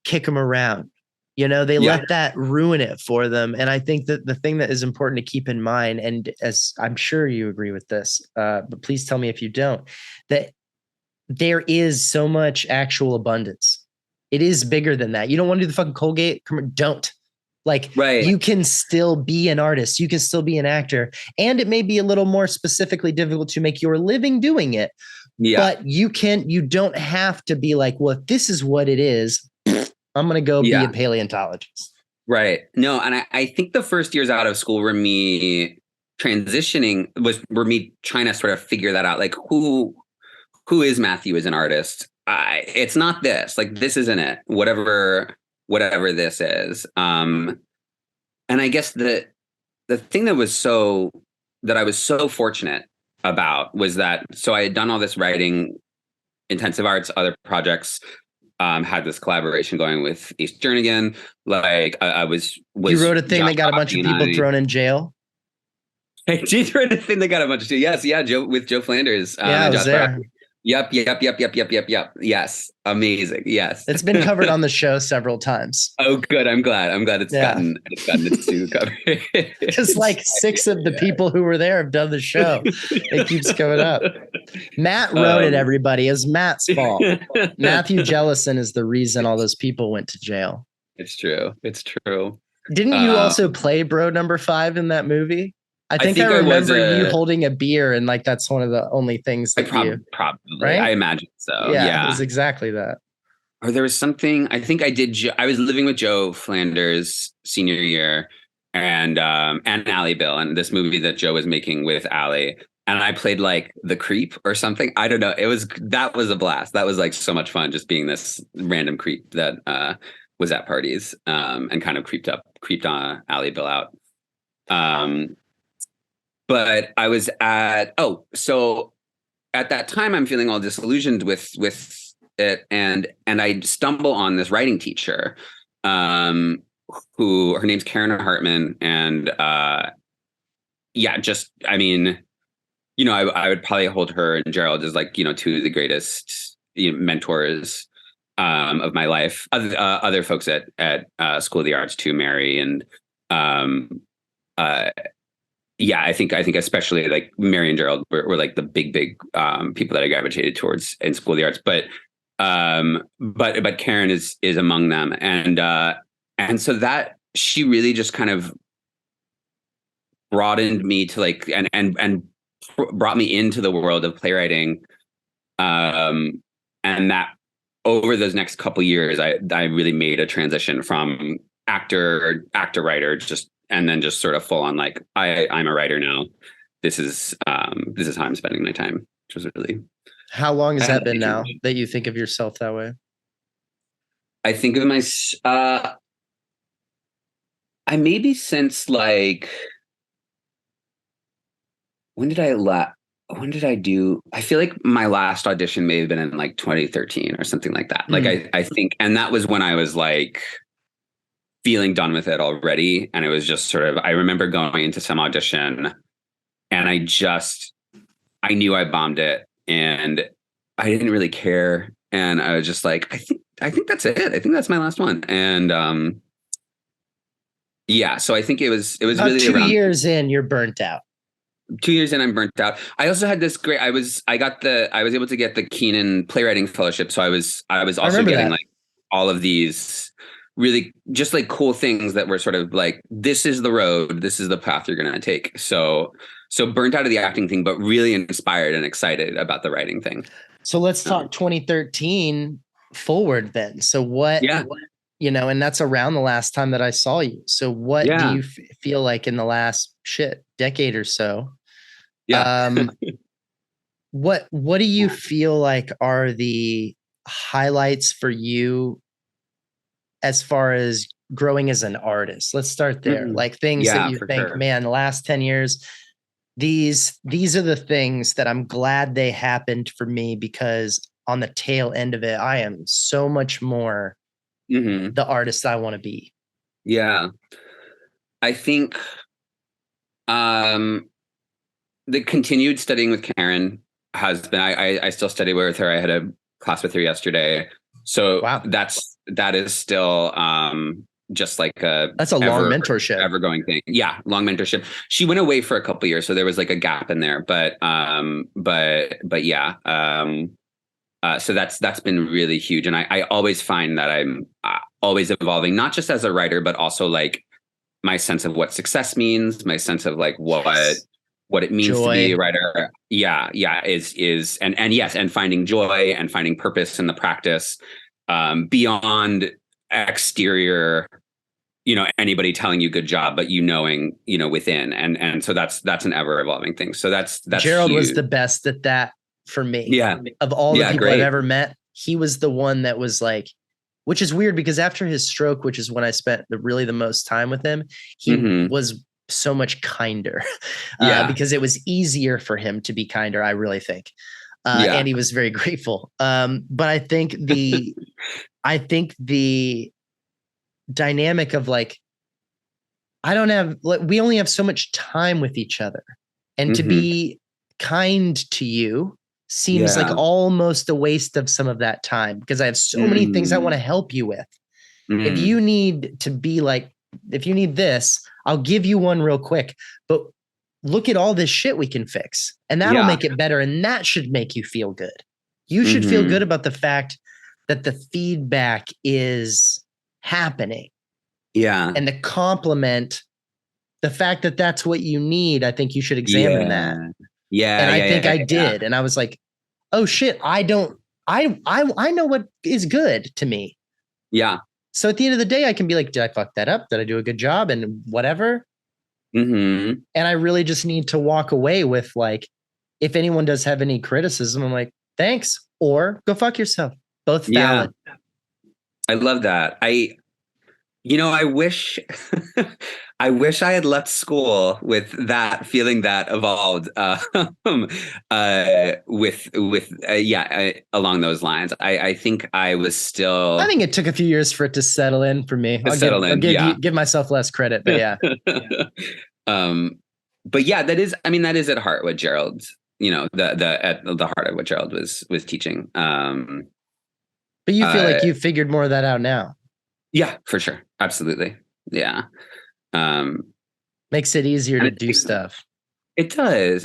[SPEAKER 1] kick them around. They let that ruin it for them. And I think that the thing that is important to keep in mind, and as I'm sure you agree with this, but please tell me if you don't, that there is so much actual abundance. It is bigger than that. You don't want to do the fucking Colgate? Don't. Like, you can still be an artist. You can still be an actor. And it may be a little more specifically difficult to make your living doing it. Yeah. But you don't have to be like, well, if this is what it is, I'm going to go be a paleontologist.
[SPEAKER 2] Right. No, and I think the first years out of school were me transitioning, were me trying to sort of figure that out. Like, who is Matthew as an artist? It's not this. Like, this isn't it. Whatever this is. And I guess the thing that I was so fortunate about was that, so I had done all this writing, intensive arts, other projects. Had this collaboration going with East Jernigan. Like I was you
[SPEAKER 1] wrote a thing that got a bunch of people thrown in jail.
[SPEAKER 2] She wrote a thing that got a bunch of Joe with Joe Flanders.
[SPEAKER 1] I was there.
[SPEAKER 2] Yep. Yes, amazing. Yes,
[SPEAKER 1] it's been covered on the show several times.
[SPEAKER 2] Oh, good. I'm glad it's gotten its due coverage.
[SPEAKER 1] Just like 6 of the people who were there have done the show. It keeps coming up. Matt wrote it, everybody. It was Matt's fault. Matthew Jellison is the reason all those people went to jail.
[SPEAKER 2] It's true.
[SPEAKER 1] Didn't you also play bro number 5 in that movie? I think I remember you holding a beer, and like that's one of the only things that
[SPEAKER 2] probably, right? I imagine so. Yeah,
[SPEAKER 1] it was exactly that.
[SPEAKER 2] Or there was something. I think I did. I was living with Joe Flanders senior year, and Ally Bill, and this movie that Joe was making with Ally, and I played like the creep or something. I don't know. That was a blast. That was like so much fun, just being this random creep that was at parties and kind of creeped on Ally Bill out. But I was so at that time I'm feeling all disillusioned with it, and I stumble on this writing teacher, who her name's Karen Hartman, and I would probably hold her and Gerald as like 2 of the greatest mentors of my life. Other folks at School of the Arts too, Mary and I think especially like Mary and Gerald were like the big people that I gravitated towards in School of the Arts, but Karen is among them, and so that she really just kind of broadened me to like and brought me into the world of playwriting, and that over those next couple years I really made a transition from actor writer and then just sort of full on like I'm a writer now. This is how I'm spending my time, which was really.
[SPEAKER 1] How long has that been now that you think of yourself that way?
[SPEAKER 2] I think of I maybe since like when did I do? I feel like my last audition may have been in like 2013 or something like that. Like I think, and that was when I was like feeling done with it already. And it was just sort of, I remember going into some audition and I knew I bombed it and I didn't really care. And I was just like, I think that's it. I think that's my last one. And, so I think it was
[SPEAKER 1] about
[SPEAKER 2] really
[SPEAKER 1] 2 years in, you're burnt out.
[SPEAKER 2] 2 years in, I'm burnt out. I also had this great, I was able to get the Keenan playwriting fellowship. So I was also getting like all of these really just like cool things that were sort of like, this is the road, this is the path you're going to take. So burnt out of the acting thing, but really inspired and excited about the writing thing.
[SPEAKER 1] So let's talk 2013 forward then. So what, and that's around the last time that I saw you. So what do you feel like in the last decade or so? What do you feel like are the highlights for you as far as growing as an artist? Let's start there. Like things that you think, man, the last 10 years, these are the things that I'm glad they happened for me, because on the tail end of it, I am so much more the artist I want to be.
[SPEAKER 2] Yeah. I think the continued studying with Karen has been, I still study with her. I had a class with her yesterday. So that is still just like that's a long mentorship, ever going thing. Yeah, long mentorship. She went away for a couple of years, so there was like a gap in there. But yeah. So that's been really huge, and I always find that I'm always evolving, not just as a writer, but also like my sense of what success means, my sense of like what it means to be a writer. Yeah, is and finding joy and finding purpose in the practice, beyond exterior, anybody telling you good job, but knowing, within. And so that's an ever evolving thing. So that's
[SPEAKER 1] Gerald
[SPEAKER 2] huge.
[SPEAKER 1] was the best at that for me.
[SPEAKER 2] Yeah.
[SPEAKER 1] Of all the people I've ever met, he was the one that was like, which is weird because after his stroke, which is when I spent the most time with him, he was so much kinder because it was easier for him to be kinder, I really think. And he was very grateful. But I think the dynamic of like, we only have so much time with each other, and to be kind to you seems like almost a waste of some of that time, because I have so many things I want to help you with. If you need to be like, if you need this, I'll give you one real quick, but look at all this shit we can fix, and that'll make it better. And that should make you feel good. You should feel good about the fact that the feedback is happening. Yeah. And the compliment, the fact that that's what you need, I think you should examine that. Yeah. And I think I did. And I was like, oh shit, I know what is good to me. Yeah. So at the end of the day, I can be like, did I fuck that up? Did I do a good job? And whatever. And I really just need to walk away with like, if anyone does have any criticism, I'm like, thanks, or go fuck yourself. Both valid. Yeah.
[SPEAKER 2] I love that. I wish I wish I had left school with that feeling that evolved along those lines. I think I was still.
[SPEAKER 1] I think it took a few years for it to settle in for me. I'll give myself less credit, but yeah.
[SPEAKER 2] But yeah, that is at heart what Gerald, at the heart of what Gerald was teaching.
[SPEAKER 1] But you feel like you figured more of that out now.
[SPEAKER 2] Yeah, for sure. Absolutely. Yeah.
[SPEAKER 1] Makes it easier to do stuff.
[SPEAKER 2] It does.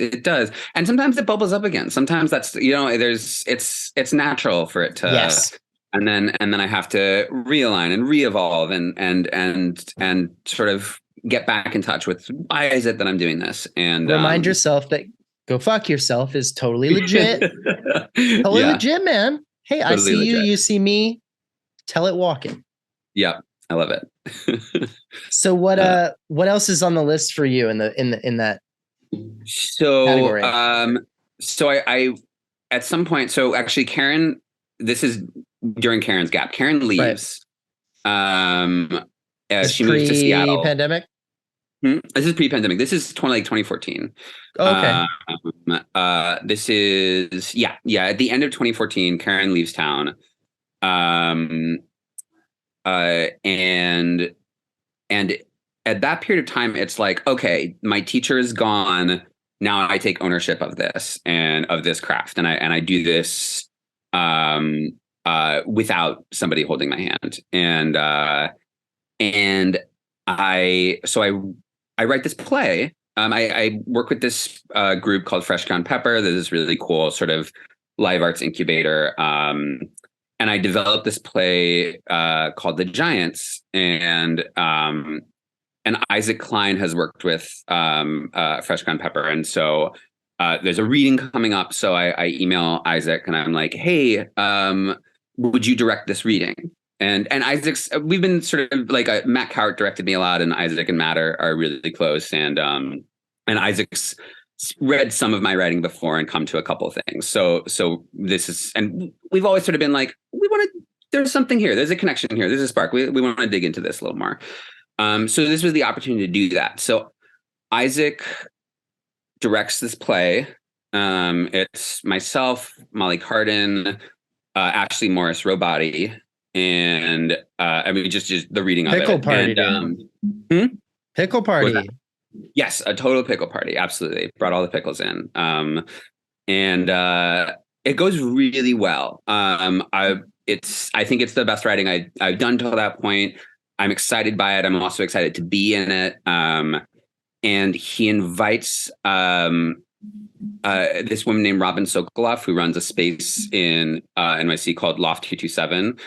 [SPEAKER 2] And sometimes it bubbles up again. Sometimes that's, it's natural for it to, yes. And then I have to realign and re-evolve and sort of get back in touch with, why is it that I'm doing this? And
[SPEAKER 1] remind yourself that go fuck yourself is totally legit. Totally legit, man. Hey, totally I see legit. You see me, tell it walking.
[SPEAKER 2] Yeah, I love it.
[SPEAKER 1] So what else is on the list for you in that
[SPEAKER 2] category? So I at some point, so actually Karen, this is during Karen's gap. Karen leaves. Right. She moved to Seattle.
[SPEAKER 1] Pandemic?
[SPEAKER 2] This is pre-pandemic. This is 2014.
[SPEAKER 1] Okay.
[SPEAKER 2] This is at the end of 2014, Karen leaves town. And at that period of time, it's like, okay, my teacher is gone. Now I take ownership of this and of this craft. And I do this, without somebody holding my hand. And I write this play. I work with this group called Fresh Ground Pepper. There's this really cool sort of live arts incubator. I developed this play called The Giants, and Isaac Klein has worked with Fresh Ground Pepper, and so there's a reading coming up. So I email Isaac, and I'm like, "Hey, would you direct this reading?" And Isaac's, we've been sort of like Matt Cowart directed me a lot, and Isaac and Matt are really close, and Isaac's read some of my writing before and come to a couple of things. So this is, and we've always sort of been like, we want to, there's something here. There's a connection here. There's a spark. We want to dig into this a little more. So this was the opportunity to do that. So Isaac directs this play. It's myself, Molly Cardin, Ashley Morris Robati, and I mean, just the reading of
[SPEAKER 1] Pickle
[SPEAKER 2] it.
[SPEAKER 1] Party.
[SPEAKER 2] And,
[SPEAKER 1] Pickle Party.
[SPEAKER 2] Yes, a total pickle party. Absolutely. Brought all the pickles in. And it goes really well. I think it's the best writing I've done till that point. I'm excited by it. I'm also excited to be in it. And he invites this woman named Robin Sokoloff, who runs a space in NYC called Loft 227,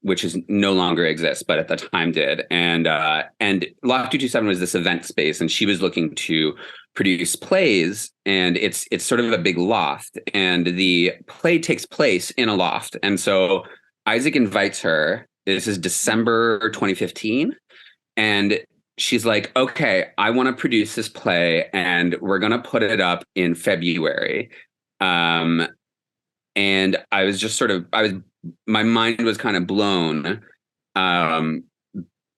[SPEAKER 2] which is no longer exists, but at the time did. And Loft 227 was this event space, and she was looking to produce plays, and it's sort of a big loft, and the play takes place in a loft. And so Isaac invites her. This is December 2015, and she's like, "Okay, I want to produce this play, and we're gonna put it up in February." And I was just my mind was kind of blown,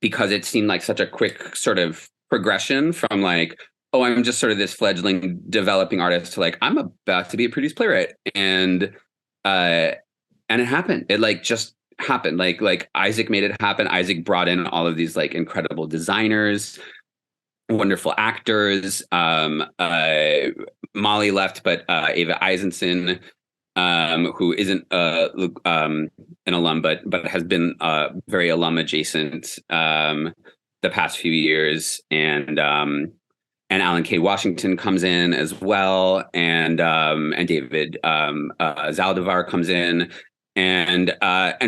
[SPEAKER 2] because it seemed like such a quick sort of progression from like, oh, I'm just sort of this fledgling developing artist to like, I'm about to be a produced playwright. And it happened. It like just happened. Like Isaac made it happen. Isaac brought in all of these like incredible designers, wonderful actors. Molly left, but Ava Eisenson, who isn't an alum, but has been very alum adjacent the past few years, and Alan K. Washington comes in as well, and David Zaldivar comes in, and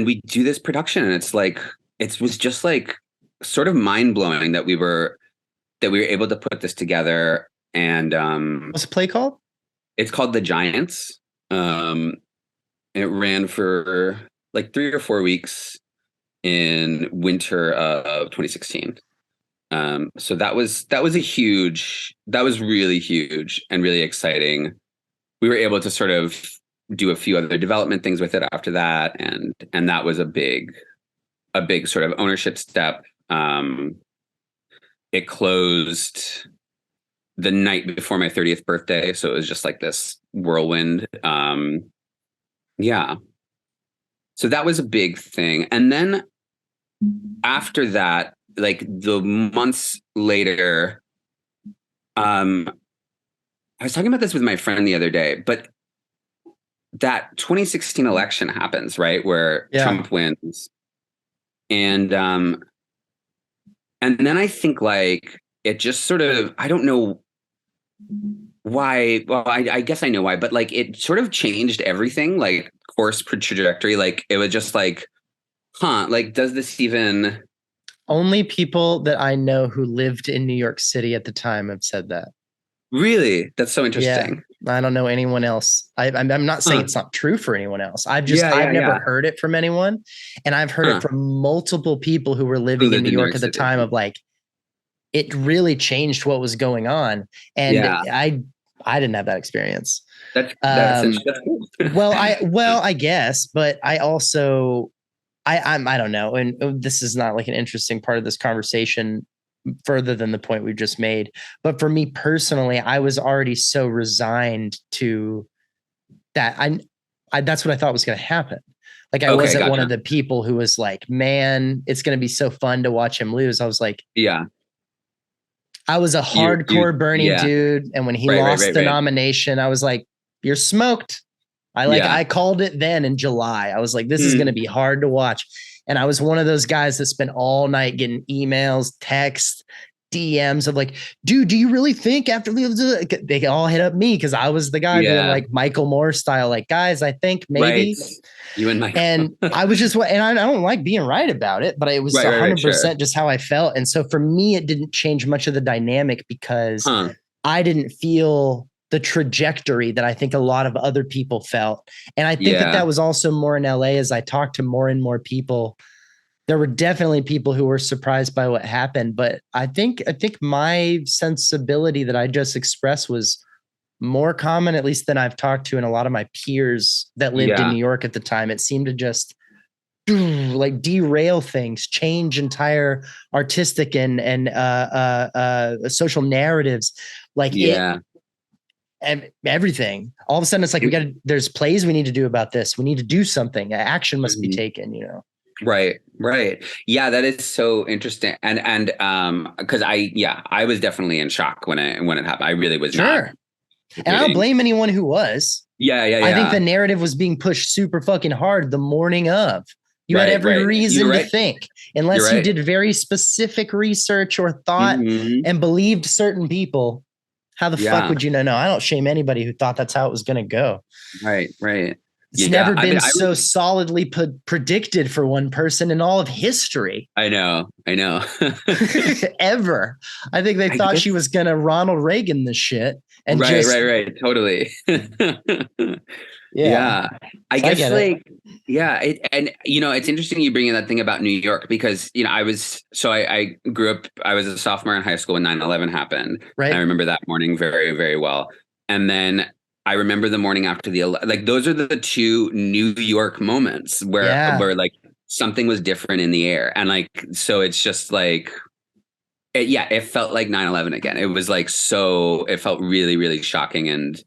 [SPEAKER 2] we do this production, and it's like it was just like sort of mind blowing that we were able to put this together. And
[SPEAKER 1] what's the play called?
[SPEAKER 2] It's called The Giants. It ran for like 3 or 4 weeks in winter of 2016. So that was really huge and really exciting. We were able to sort of do a few other development things with it after that, and that was a big sort of ownership step. It closed the night before my 30th birthday, so it was just like this whirlwind. Yeah. So that was a big thing. And then after that, like the months later, I was talking about this with my friend the other day, but that 2016 election happens, right? Where Trump wins. And then I think like it just sort of, I don't know why. Well, I guess I know why, but like it sort of changed everything, like course per trajectory. Like it was just like, like, does this even?
[SPEAKER 1] Only people that I know who lived in New York City at the time have said that.
[SPEAKER 2] Really? That's so interesting.
[SPEAKER 1] Yeah, I don't know anyone else. I'm not saying it's not true for anyone else. I've never heard it from anyone. And I've heard it from multiple people who were living in New York at the time of like, it really changed what was going on. And I didn't have that experience.
[SPEAKER 2] That's cool.
[SPEAKER 1] well, I guess, but I also, I don't know. And this is not like an interesting part of this conversation further than the point we've just made. But for me personally, I was already so resigned to that. I that's what I thought was going to happen. Like I wasn't one of the people who was like, man, it's going to be so fun to watch him lose. I was like, I was a hardcore Bernie dude. And when he lost the nomination, I was like, you're smoked. I called it then in July. I was like, this is going to be hard to watch. And I was one of those guys that spent all night getting emails, texts, DMs of like, dude, do you really think after they all hit up me because I was the guy being like Michael Moore style, like, guys, I think maybe.
[SPEAKER 2] Right. You and Michael.
[SPEAKER 1] And I was just, and I don't like being right about it, but it was 100% just how I felt. And so for me, it didn't change much of the dynamic because I didn't feel the trajectory that I think a lot of other people felt. And I think that was also more in LA as I talked to more and more people. There were definitely people who were surprised by what happened, but I think my sensibility that I just expressed was more common, at least than I've talked to, and a lot of my peers that lived in New York at the time. It seemed to just like derail things, change entire artistic and social narratives, like and everything. All of a sudden, it's like there's plays we need to do about this. We need to do something. Action must be taken.
[SPEAKER 2] Right. Yeah, that is so interesting. And because I was definitely in shock when it happened. I really was not.
[SPEAKER 1] And I don't blame anyone who was.
[SPEAKER 2] Yeah.
[SPEAKER 1] I think the narrative was being pushed super fucking hard the morning of. You had every reason to think, unless you did very specific research or thought and believed certain people. How the fuck would you know? No, I don't shame anybody who thought that's how it was going to go.
[SPEAKER 2] Right.
[SPEAKER 1] It's never been so solidly predicted for one person in all of history.
[SPEAKER 2] I know.
[SPEAKER 1] Ever. I think they thought she was going to Ronald Reagan this shit. And
[SPEAKER 2] right. Totally. Yeah. I guess it's interesting you bring in that thing about New York because, I grew up, I was a sophomore in high school when 9/11 happened. Right. I remember that morning very, very well. And then I remember the morning after those are the two New York moments where like something was different in the air. And like, so it's just like, it felt like 9/11 again. It was like, it felt really, really shocking. And,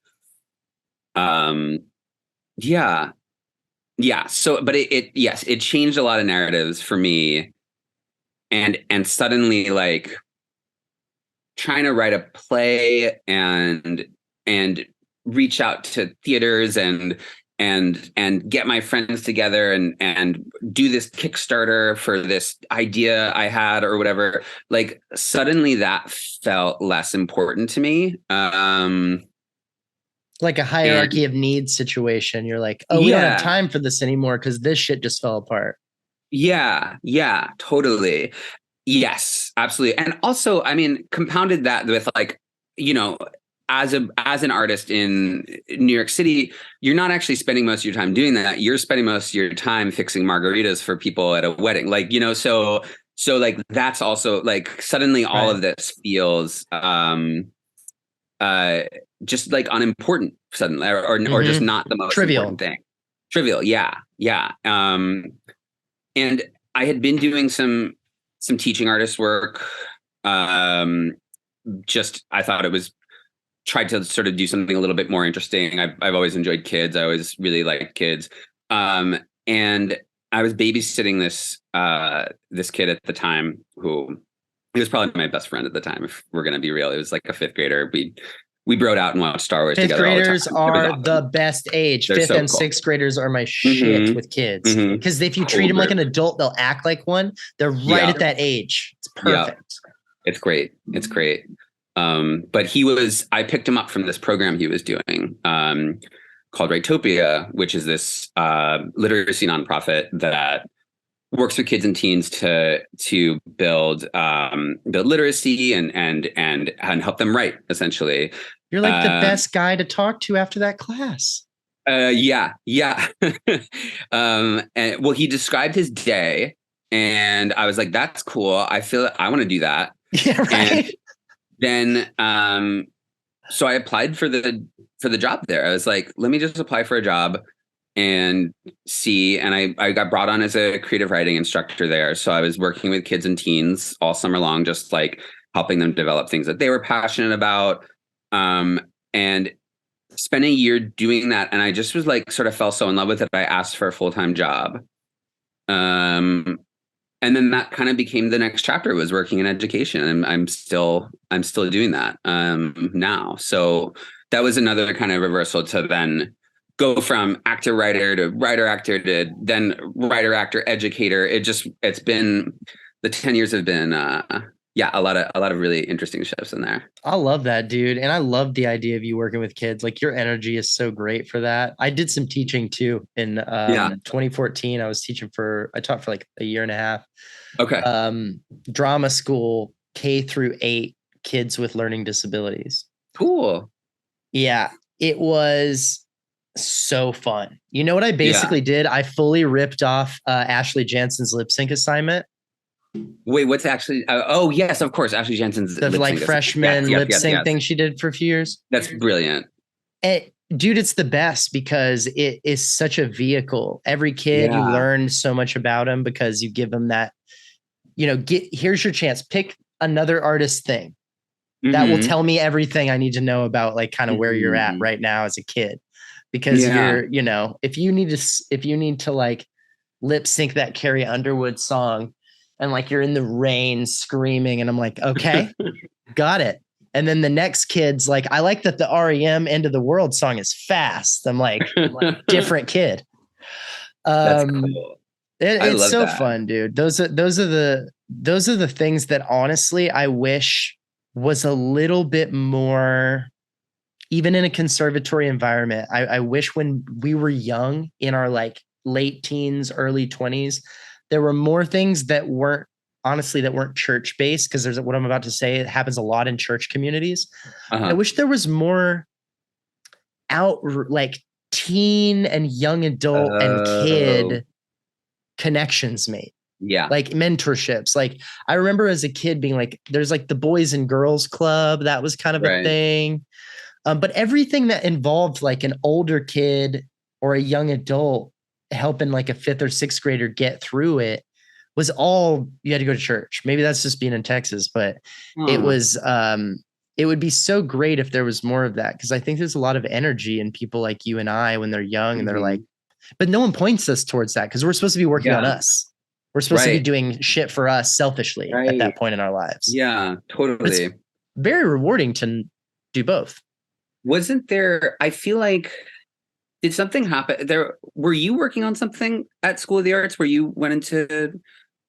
[SPEAKER 2] So, but it changed a lot of narratives for me. And suddenly like trying to write a play and reach out to theaters and get my friends together and do this Kickstarter for this idea I had or whatever. Like suddenly that felt less important to me.
[SPEAKER 1] Like a hierarchy of needs situation. You're like, we don't have time for this anymore because this shit just fell apart.
[SPEAKER 2] Yeah, totally. Yes, absolutely. And also, I mean, compounded that with like, as an artist in New York City, you're not actually spending most of your time doing that. You're spending most of your time fixing margaritas for people at a wedding. Like, so like that's also like suddenly all of this feels just like unimportant suddenly or just not the most important thing. Trivial. Yeah. And I had been doing some teaching artist work. I thought it was tried to sort of do something a little bit more interesting. I've always enjoyed kids. I always really liked kids. And I was babysitting this kid at the time who he was probably my best friend at the time. If we're going to be real, it was like a fifth grader. We broed out and watched Star Wars together all the time.
[SPEAKER 1] Fifth graders are awesome. The best age. They're Fifth and cool. Sixth graders are my shit with kids. Because if you treat them like an adult, they'll act like one. They're right at that age. It's perfect.
[SPEAKER 2] Yeah. It's great. But I picked him up from this program he was doing called Rightopia, which is this literacy nonprofit that works with kids and teens to build literacy and help them write, essentially.
[SPEAKER 1] You're like the best guy to talk to after that class.
[SPEAKER 2] Yeah. And well, he described his day, and I was like, "That's cool. I feel I want to do that."
[SPEAKER 1] Yeah, right.
[SPEAKER 2] And then, so I applied for the job there. I was like, "Let me just apply for a job and see." And I got brought on as a creative writing instructor there. So I was working with kids and teens all summer long, just like helping them develop things that they were passionate about. And spent a year doing that. And I just was like, sort of fell so in love with it. I asked for a full-time job. And then that kind of became the next chapter, was working in education. And I'm still doing that now. So that was another kind of reversal to then go from actor writer to writer actor to then writer actor educator. The 10 years have been Yeah, a lot of really interesting shows in there.
[SPEAKER 1] I love that, dude. And I love the idea of you working with kids. Like your energy is so great for that. I did some teaching too in
[SPEAKER 2] Yeah.
[SPEAKER 1] 2014. I taught for like a year and a half.
[SPEAKER 2] Okay.
[SPEAKER 1] Drama school, K-8 kids with learning disabilities.
[SPEAKER 2] Cool.
[SPEAKER 1] Yeah, it was so fun. You know what I basically did? I fully ripped off Ashley Jansen's lip sync assignment.
[SPEAKER 2] Wait, what's actually? Oh, yes, of course. Ashley Jensen's
[SPEAKER 1] The like freshman lip sync thing she did for a few years.
[SPEAKER 2] That's brilliant.
[SPEAKER 1] Dude, it's the best because it is such a vehicle. Every kid, you learn so much about them because you give them that, here's your chance. Pick another artist thing that will tell me everything I need to know about like kind of where you're at right now as a kid. Because you're, if you need to like lip sync that Carrie Underwood song and like you're in the rain screaming and I'm like, okay, got it. And then the next kid's like, I like that the REM End of the World song is fast. I'm like different kid.
[SPEAKER 2] That's cool.
[SPEAKER 1] It's so fun, dude. Those are the things that honestly I wish was a little bit more, even in a conservatory environment. I wish when we were young in our like late teens, early 20s, there were more things that weren't church based, because there's what I'm about to say. It happens a lot in church communities. I wish there was more like teen and young adult and kid connections made.
[SPEAKER 2] Yeah.
[SPEAKER 1] Like mentorships. Like I remember as a kid being like, there's like the Boys and Girls Club. That was kind of a thing. But everything that involved like an older kid or a young adult helping like a 5th or 6th grader get through it was all you had to go to church. Maybe that's just being in Texas, but it was, it would be so great if there was more of that. Cause I think there's a lot of energy in people like you and I when they're young and they're like, but no one points us towards that. Cause we're supposed to be working on us. We're supposed to be doing shit for us selfishly at that point in our lives.
[SPEAKER 2] Yeah, totally.
[SPEAKER 1] It's very rewarding to do both.
[SPEAKER 2] Wasn't there, I feel like, did something happen there? Were you working on something at School of the Arts where you went into,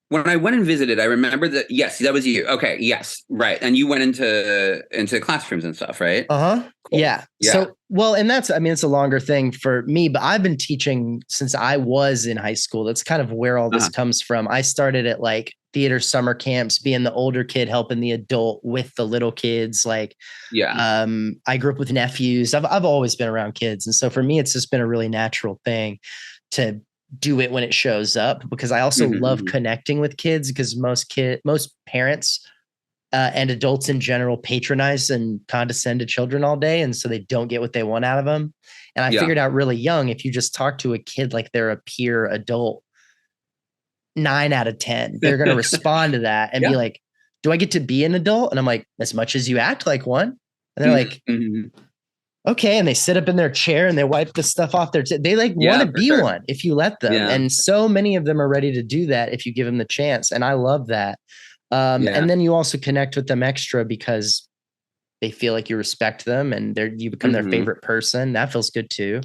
[SPEAKER 2] when I went and visited, I remember that, yes, that was you. Okay. Yes. Right. And you went into classrooms and stuff, right?
[SPEAKER 1] Cool. Yeah. So, well, and that's, I mean, it's a longer thing for me, but I've been teaching since I was in high school. That's kind of where all this comes from. I started at like theater summer camps, being the older kid, helping the adult with the little kids. Like, I grew up with nephews. I've always been around kids. And so for me, it's just been a really natural thing to do it when it shows up, because I also love connecting with kids, because most parents and adults in general patronize and condescend to children all day. And so they don't get what they want out of them. And I figured out really young, if you just talk to a kid like they're a peer adult, 9 out of 10, they're going to respond to that and be like, do I get to be an adult? And I'm like, as much as you act like one. And they're like, okay. And they sit up in their chair and they wipe the stuff off their, they like want to be one if you let them. And so many of them are ready to do that if you give them the chance. And I love that. And then you also connect with them extra because they feel like you respect them and you become their favorite person. That feels good too.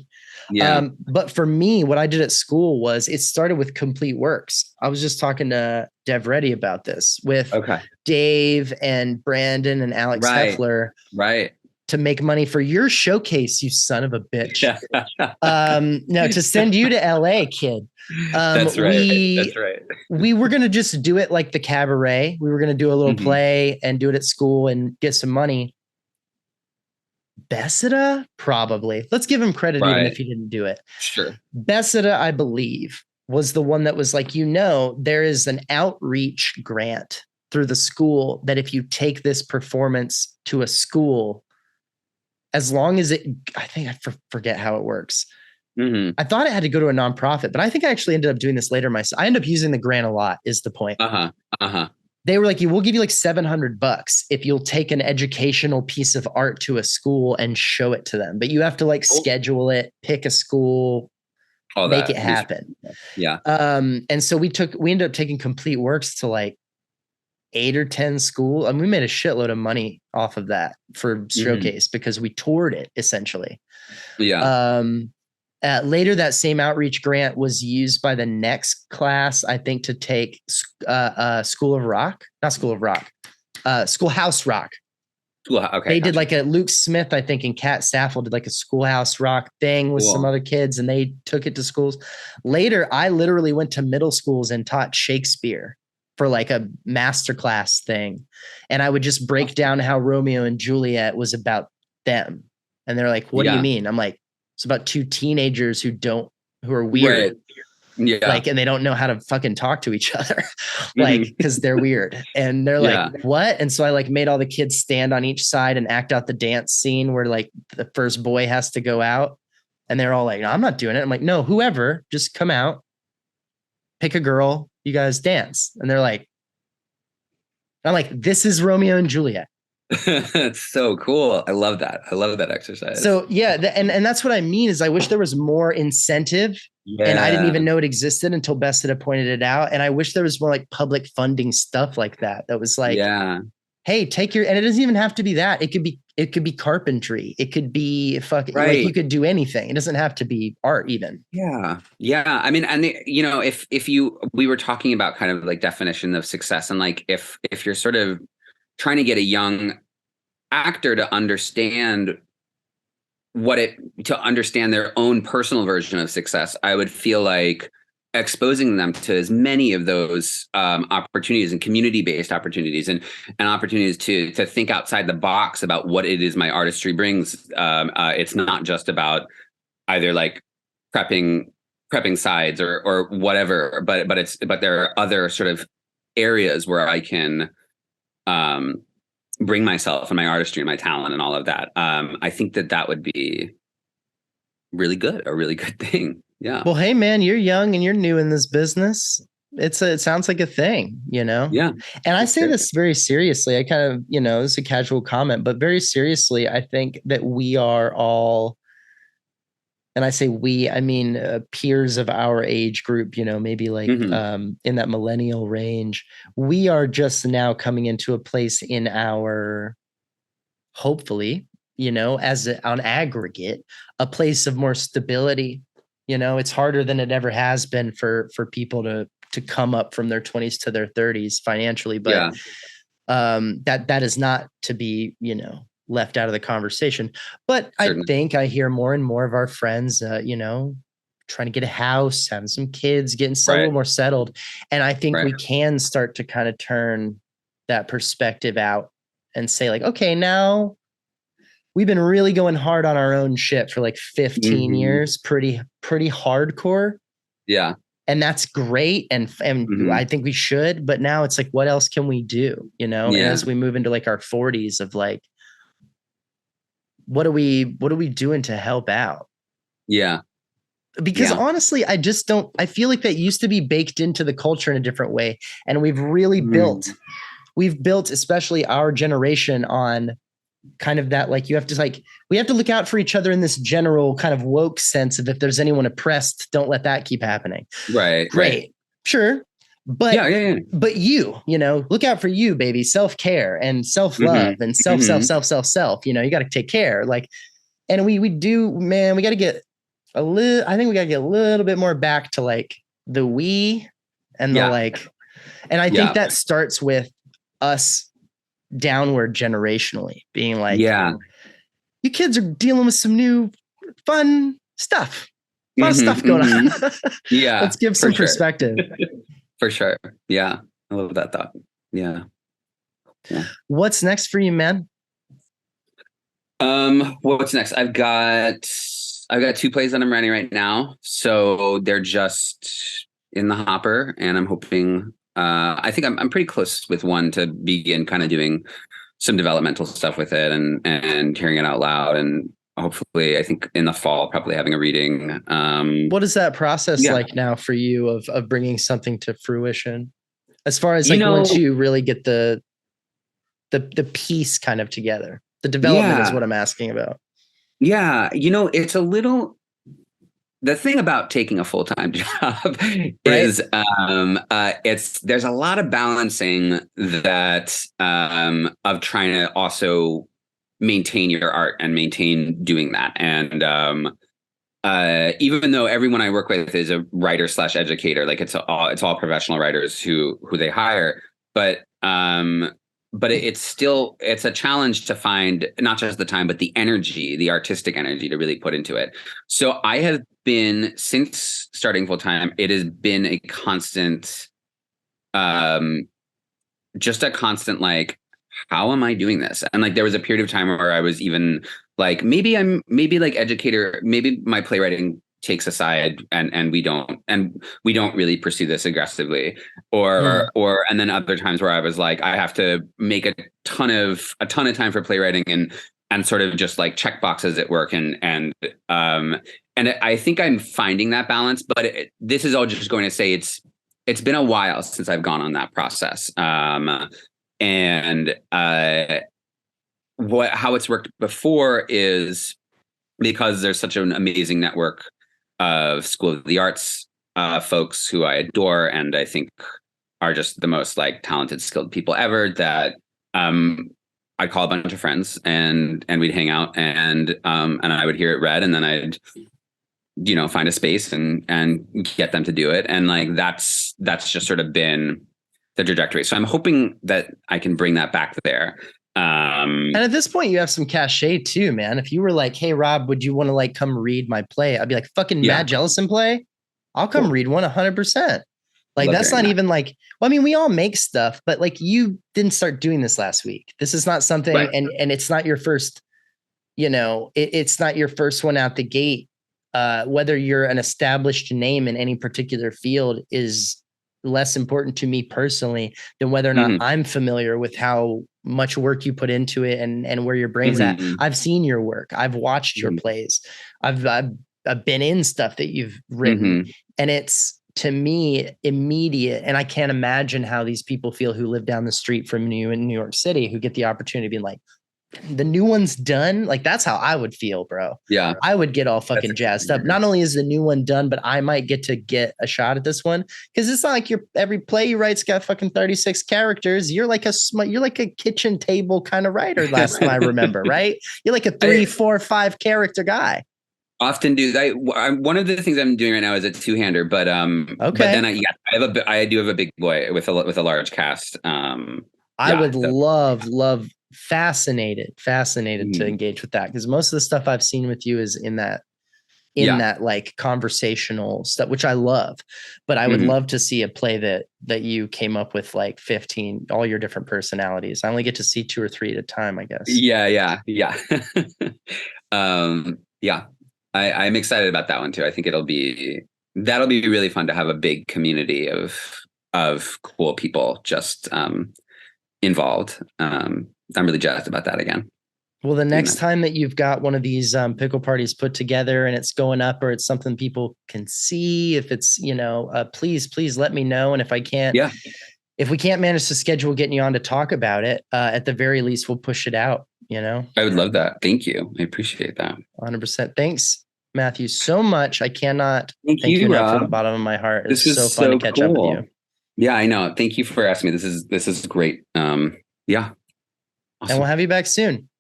[SPEAKER 1] But for me, what I did at school was it started with Complete Works. I was just talking to Dev Reddy about this with Dave and Brandon and Alex Heffler. To make money for your showcase, you son of a bitch. No, to send you to LA, kid.
[SPEAKER 2] That's right.
[SPEAKER 1] We were going to just do it like the cabaret. We were going to do a little play and do it at school and get some money. Bessida, probably. Let's give him credit even if he didn't do it.
[SPEAKER 2] Sure.
[SPEAKER 1] Bessida, I believe, was the one that was like, there is an outreach grant through the school that if you take this performance to a school, as long as I think I forget how it works. I thought it had to go to a nonprofit, but I think I actually ended up doing this later myself. I ended up using the grant a lot is the point. They were like, we'll give you like $700 if you'll take an educational piece of art to a school and show it to them. But you have to like schedule it, pick a school, make it happen. And so we ended up taking Complete Works to like 8 or 10 school. And we made a shitload of money off of that for showcase because we toured it essentially. Later, that same outreach grant was used by the next class, I think, to take School of Rock, not School of Rock, Schoolhouse Rock.
[SPEAKER 2] Okay.
[SPEAKER 1] They did like a Luke Smith, I think, and Kat Saffel did like a Schoolhouse Rock thing with some other kids, and they took it to schools. Later, I literally went to middle schools and taught Shakespeare for like a masterclass thing. And I would just break down how Romeo and Juliet was about them. And they're like, what do you mean? I'm like, it's about two teenagers who are weird.
[SPEAKER 2] Right. Yeah.
[SPEAKER 1] Like, and they don't know how to fucking talk to each other. Like, cause they're weird. And they're like, what? And so I like made all the kids stand on each side and act out the dance scene where like the first boy has to go out. And they're all like, no, I'm not doing it. I'm like, no, whoever, just come out, pick a girl, you guys dance. And they're like, I'm like, this is Romeo and Juliet.
[SPEAKER 2] That's so cool. I love that. I love that exercise.
[SPEAKER 1] So yeah, and that's what I mean is I wish there was more incentive, and I didn't even know it existed until Best had pointed it out. And I wish there was more like public funding stuff like that. That was like, hey, take and it doesn't even have to be that. It could be carpentry. It could be like you could do anything. It doesn't have to be art even.
[SPEAKER 2] Yeah. Yeah. I mean, and we were talking about kind of like definition of success, and like if you're sort of trying to get a young actor to understand to understand their own personal version of success, I would feel like exposing them to as many of those opportunities and community-based opportunities and opportunities to think outside the box about what it is my artistry brings. It's not just about either like prepping sides or whatever, but there are other sort of areas where I can bring myself and my artistry and my talent and all of that. I think that would be a really good thing. Yeah.
[SPEAKER 1] Well, hey man, you're young and you're new in this business. It sounds like a thing, you know?
[SPEAKER 2] Yeah.
[SPEAKER 1] And I say this very seriously. I kind of, it's a casual comment, but very seriously, I think that we are all, and I say we, I mean, peers of our age group, maybe like in that millennial range, we are just now coming into a place in our, hopefully, on aggregate, a place of more stability. It's harder than it ever has been for people to come up from their 20s to their 30s financially. But that is not to be, left out of the conversation. But certainly. I think I hear more and more of our friends, trying to get a house, having some kids, getting a little more settled. And I think we can start to kind of turn that perspective out and say like, okay, now we've been really going hard on our own shit for like 15 years, pretty hardcore.
[SPEAKER 2] Yeah.
[SPEAKER 1] And that's great. And I think we should, but now it's like, what else can we do? And as we move into like our 40s of like, what are we doing to help out? Yeah. Because honestly, I feel like that used to be baked into the culture in a different way. And we've really built, especially our generation, on kind of that, like, we have to look out for each other in this general kind of woke sense of if there's anyone oppressed, don't let that keep happening. Right. Great. Right. Sure. But but look out for you, baby. Self-care and self-love and self. You got to take care. Like, and we do, man, we got to get a little bit more back to like the we and the like. And I think that starts with us downward generationally being like, you kids are dealing with some new fun stuff. A lot of stuff going on. Let's give some perspective.
[SPEAKER 2] For sure. Yeah. I love that thought. Yeah.
[SPEAKER 1] What's next for you, man?
[SPEAKER 2] What's next? I've got 2 plays that I'm writing right now. So they're just in the hopper, and I'm hoping, I think I'm pretty close with one to begin kind of doing some developmental stuff with it and hearing it out loud, and hopefully, I think in the fall, probably having a reading.
[SPEAKER 1] What is that process like now for you of bringing something to fruition? As far as like once you really get the piece kind of together, the development is what I'm asking about.
[SPEAKER 2] Yeah. It's a little, the thing about taking a full-time job is there's a lot of balancing that of trying to also maintain your art and maintain doing that. And even though everyone I work with is a writer / educator, like it's all professional writers who they hire, but it's a challenge to find not just the time, but the energy, the artistic energy to really put into it. So I have been, since starting full time, it has been a constant, just a constant, like, how am I doing this? And like, there was a period of time where I was even like, maybe like educator, maybe my playwriting takes aside and we don't really pursue this aggressively, and then other times where I was like, I have to make a ton of time for playwriting and sort of just like check boxes at work and I think I'm finding that balance, but this is all just going to say it's been a while since I've gone on that process. How it's worked before is because there's such an amazing network of School of the Arts folks who I adore and I think are just the most like talented, skilled people ever, that I'd call a bunch of friends and we'd hang out and I would hear it read, and then I'd find a space and get them to do it, and like that's just sort of been the trajectory. So I'm hoping that I can bring that back there.
[SPEAKER 1] And at this point, you have some cachet too, man. If you were like, "Hey, Rob, would you want to like come read my play?" I'd be like, "Fucking Matt Jellison play? I'll come read one 100%." Like, that's not even like, well, I mean, we all make stuff, but like, you didn't start doing this last week. This is not something, and it's not your first, it's not your first one out the gate. Whether you're an established name in any particular field is less important to me personally than whether or not I'm familiar with how much work you put into it and where your brain's at. I've seen your work. I've watched your plays. I've been in stuff that you've written, and it's, to me, immediate. And I can't imagine how these people feel who live down the street from you in New York City, who get the opportunity to be like, the new one's done. Like, that's how I would feel, bro. Yeah. I would get all fucking jazzed up. Not only is the new one done, but I might get a shot at this one. Cause it's not like every play you write's got fucking 36 characters. You're like a kitchen table kind of writer. Last time I remember, right? You're like a 3, 4, 5 character guy.
[SPEAKER 2] Often do. One of the things I'm doing right now is a two-hander, but But then I do have a big boy with a large cast.
[SPEAKER 1] I would love fascinated to engage with that, because most of the stuff I've seen with you is in that like conversational stuff, which I love. But I would love to see a play that you came up with like 15, all your different personalities. I only get to see 2 or 3 at a time, I guess. Yeah.
[SPEAKER 2] I'm excited about that one too. I think that'll be really fun to have a big community of cool people just involved. I'm really jazzed about that again.
[SPEAKER 1] Well, the next time that you've got one of these pickle parties put together and it's going up, or it's something people can see, if it's, please let me know. And if we can't manage to schedule getting you on to talk about it, at the very least, we'll push it out. I
[SPEAKER 2] would love that. Thank you. I appreciate that.
[SPEAKER 1] 100%. Thanks, Matthew, so much. I cannot thank you enough from the bottom of my heart. It's so fun to catch up with you.
[SPEAKER 2] Yeah, I know. Thank you for asking me. This is great. Yeah.
[SPEAKER 1] Awesome. And we'll have you back soon.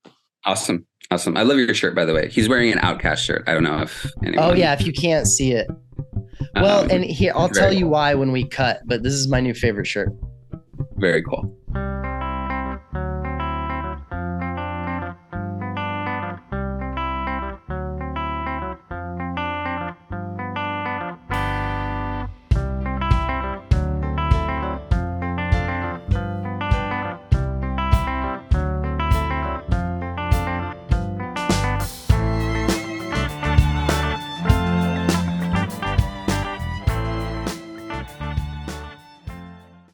[SPEAKER 2] Awesome. I love your shirt, by the way. He's wearing an Outcast shirt. I don't know if anyone...
[SPEAKER 1] Oh yeah, if you can't see it. Well, and here, I'll tell you why when we cut, but this is my new favorite shirt.
[SPEAKER 2] Very cool.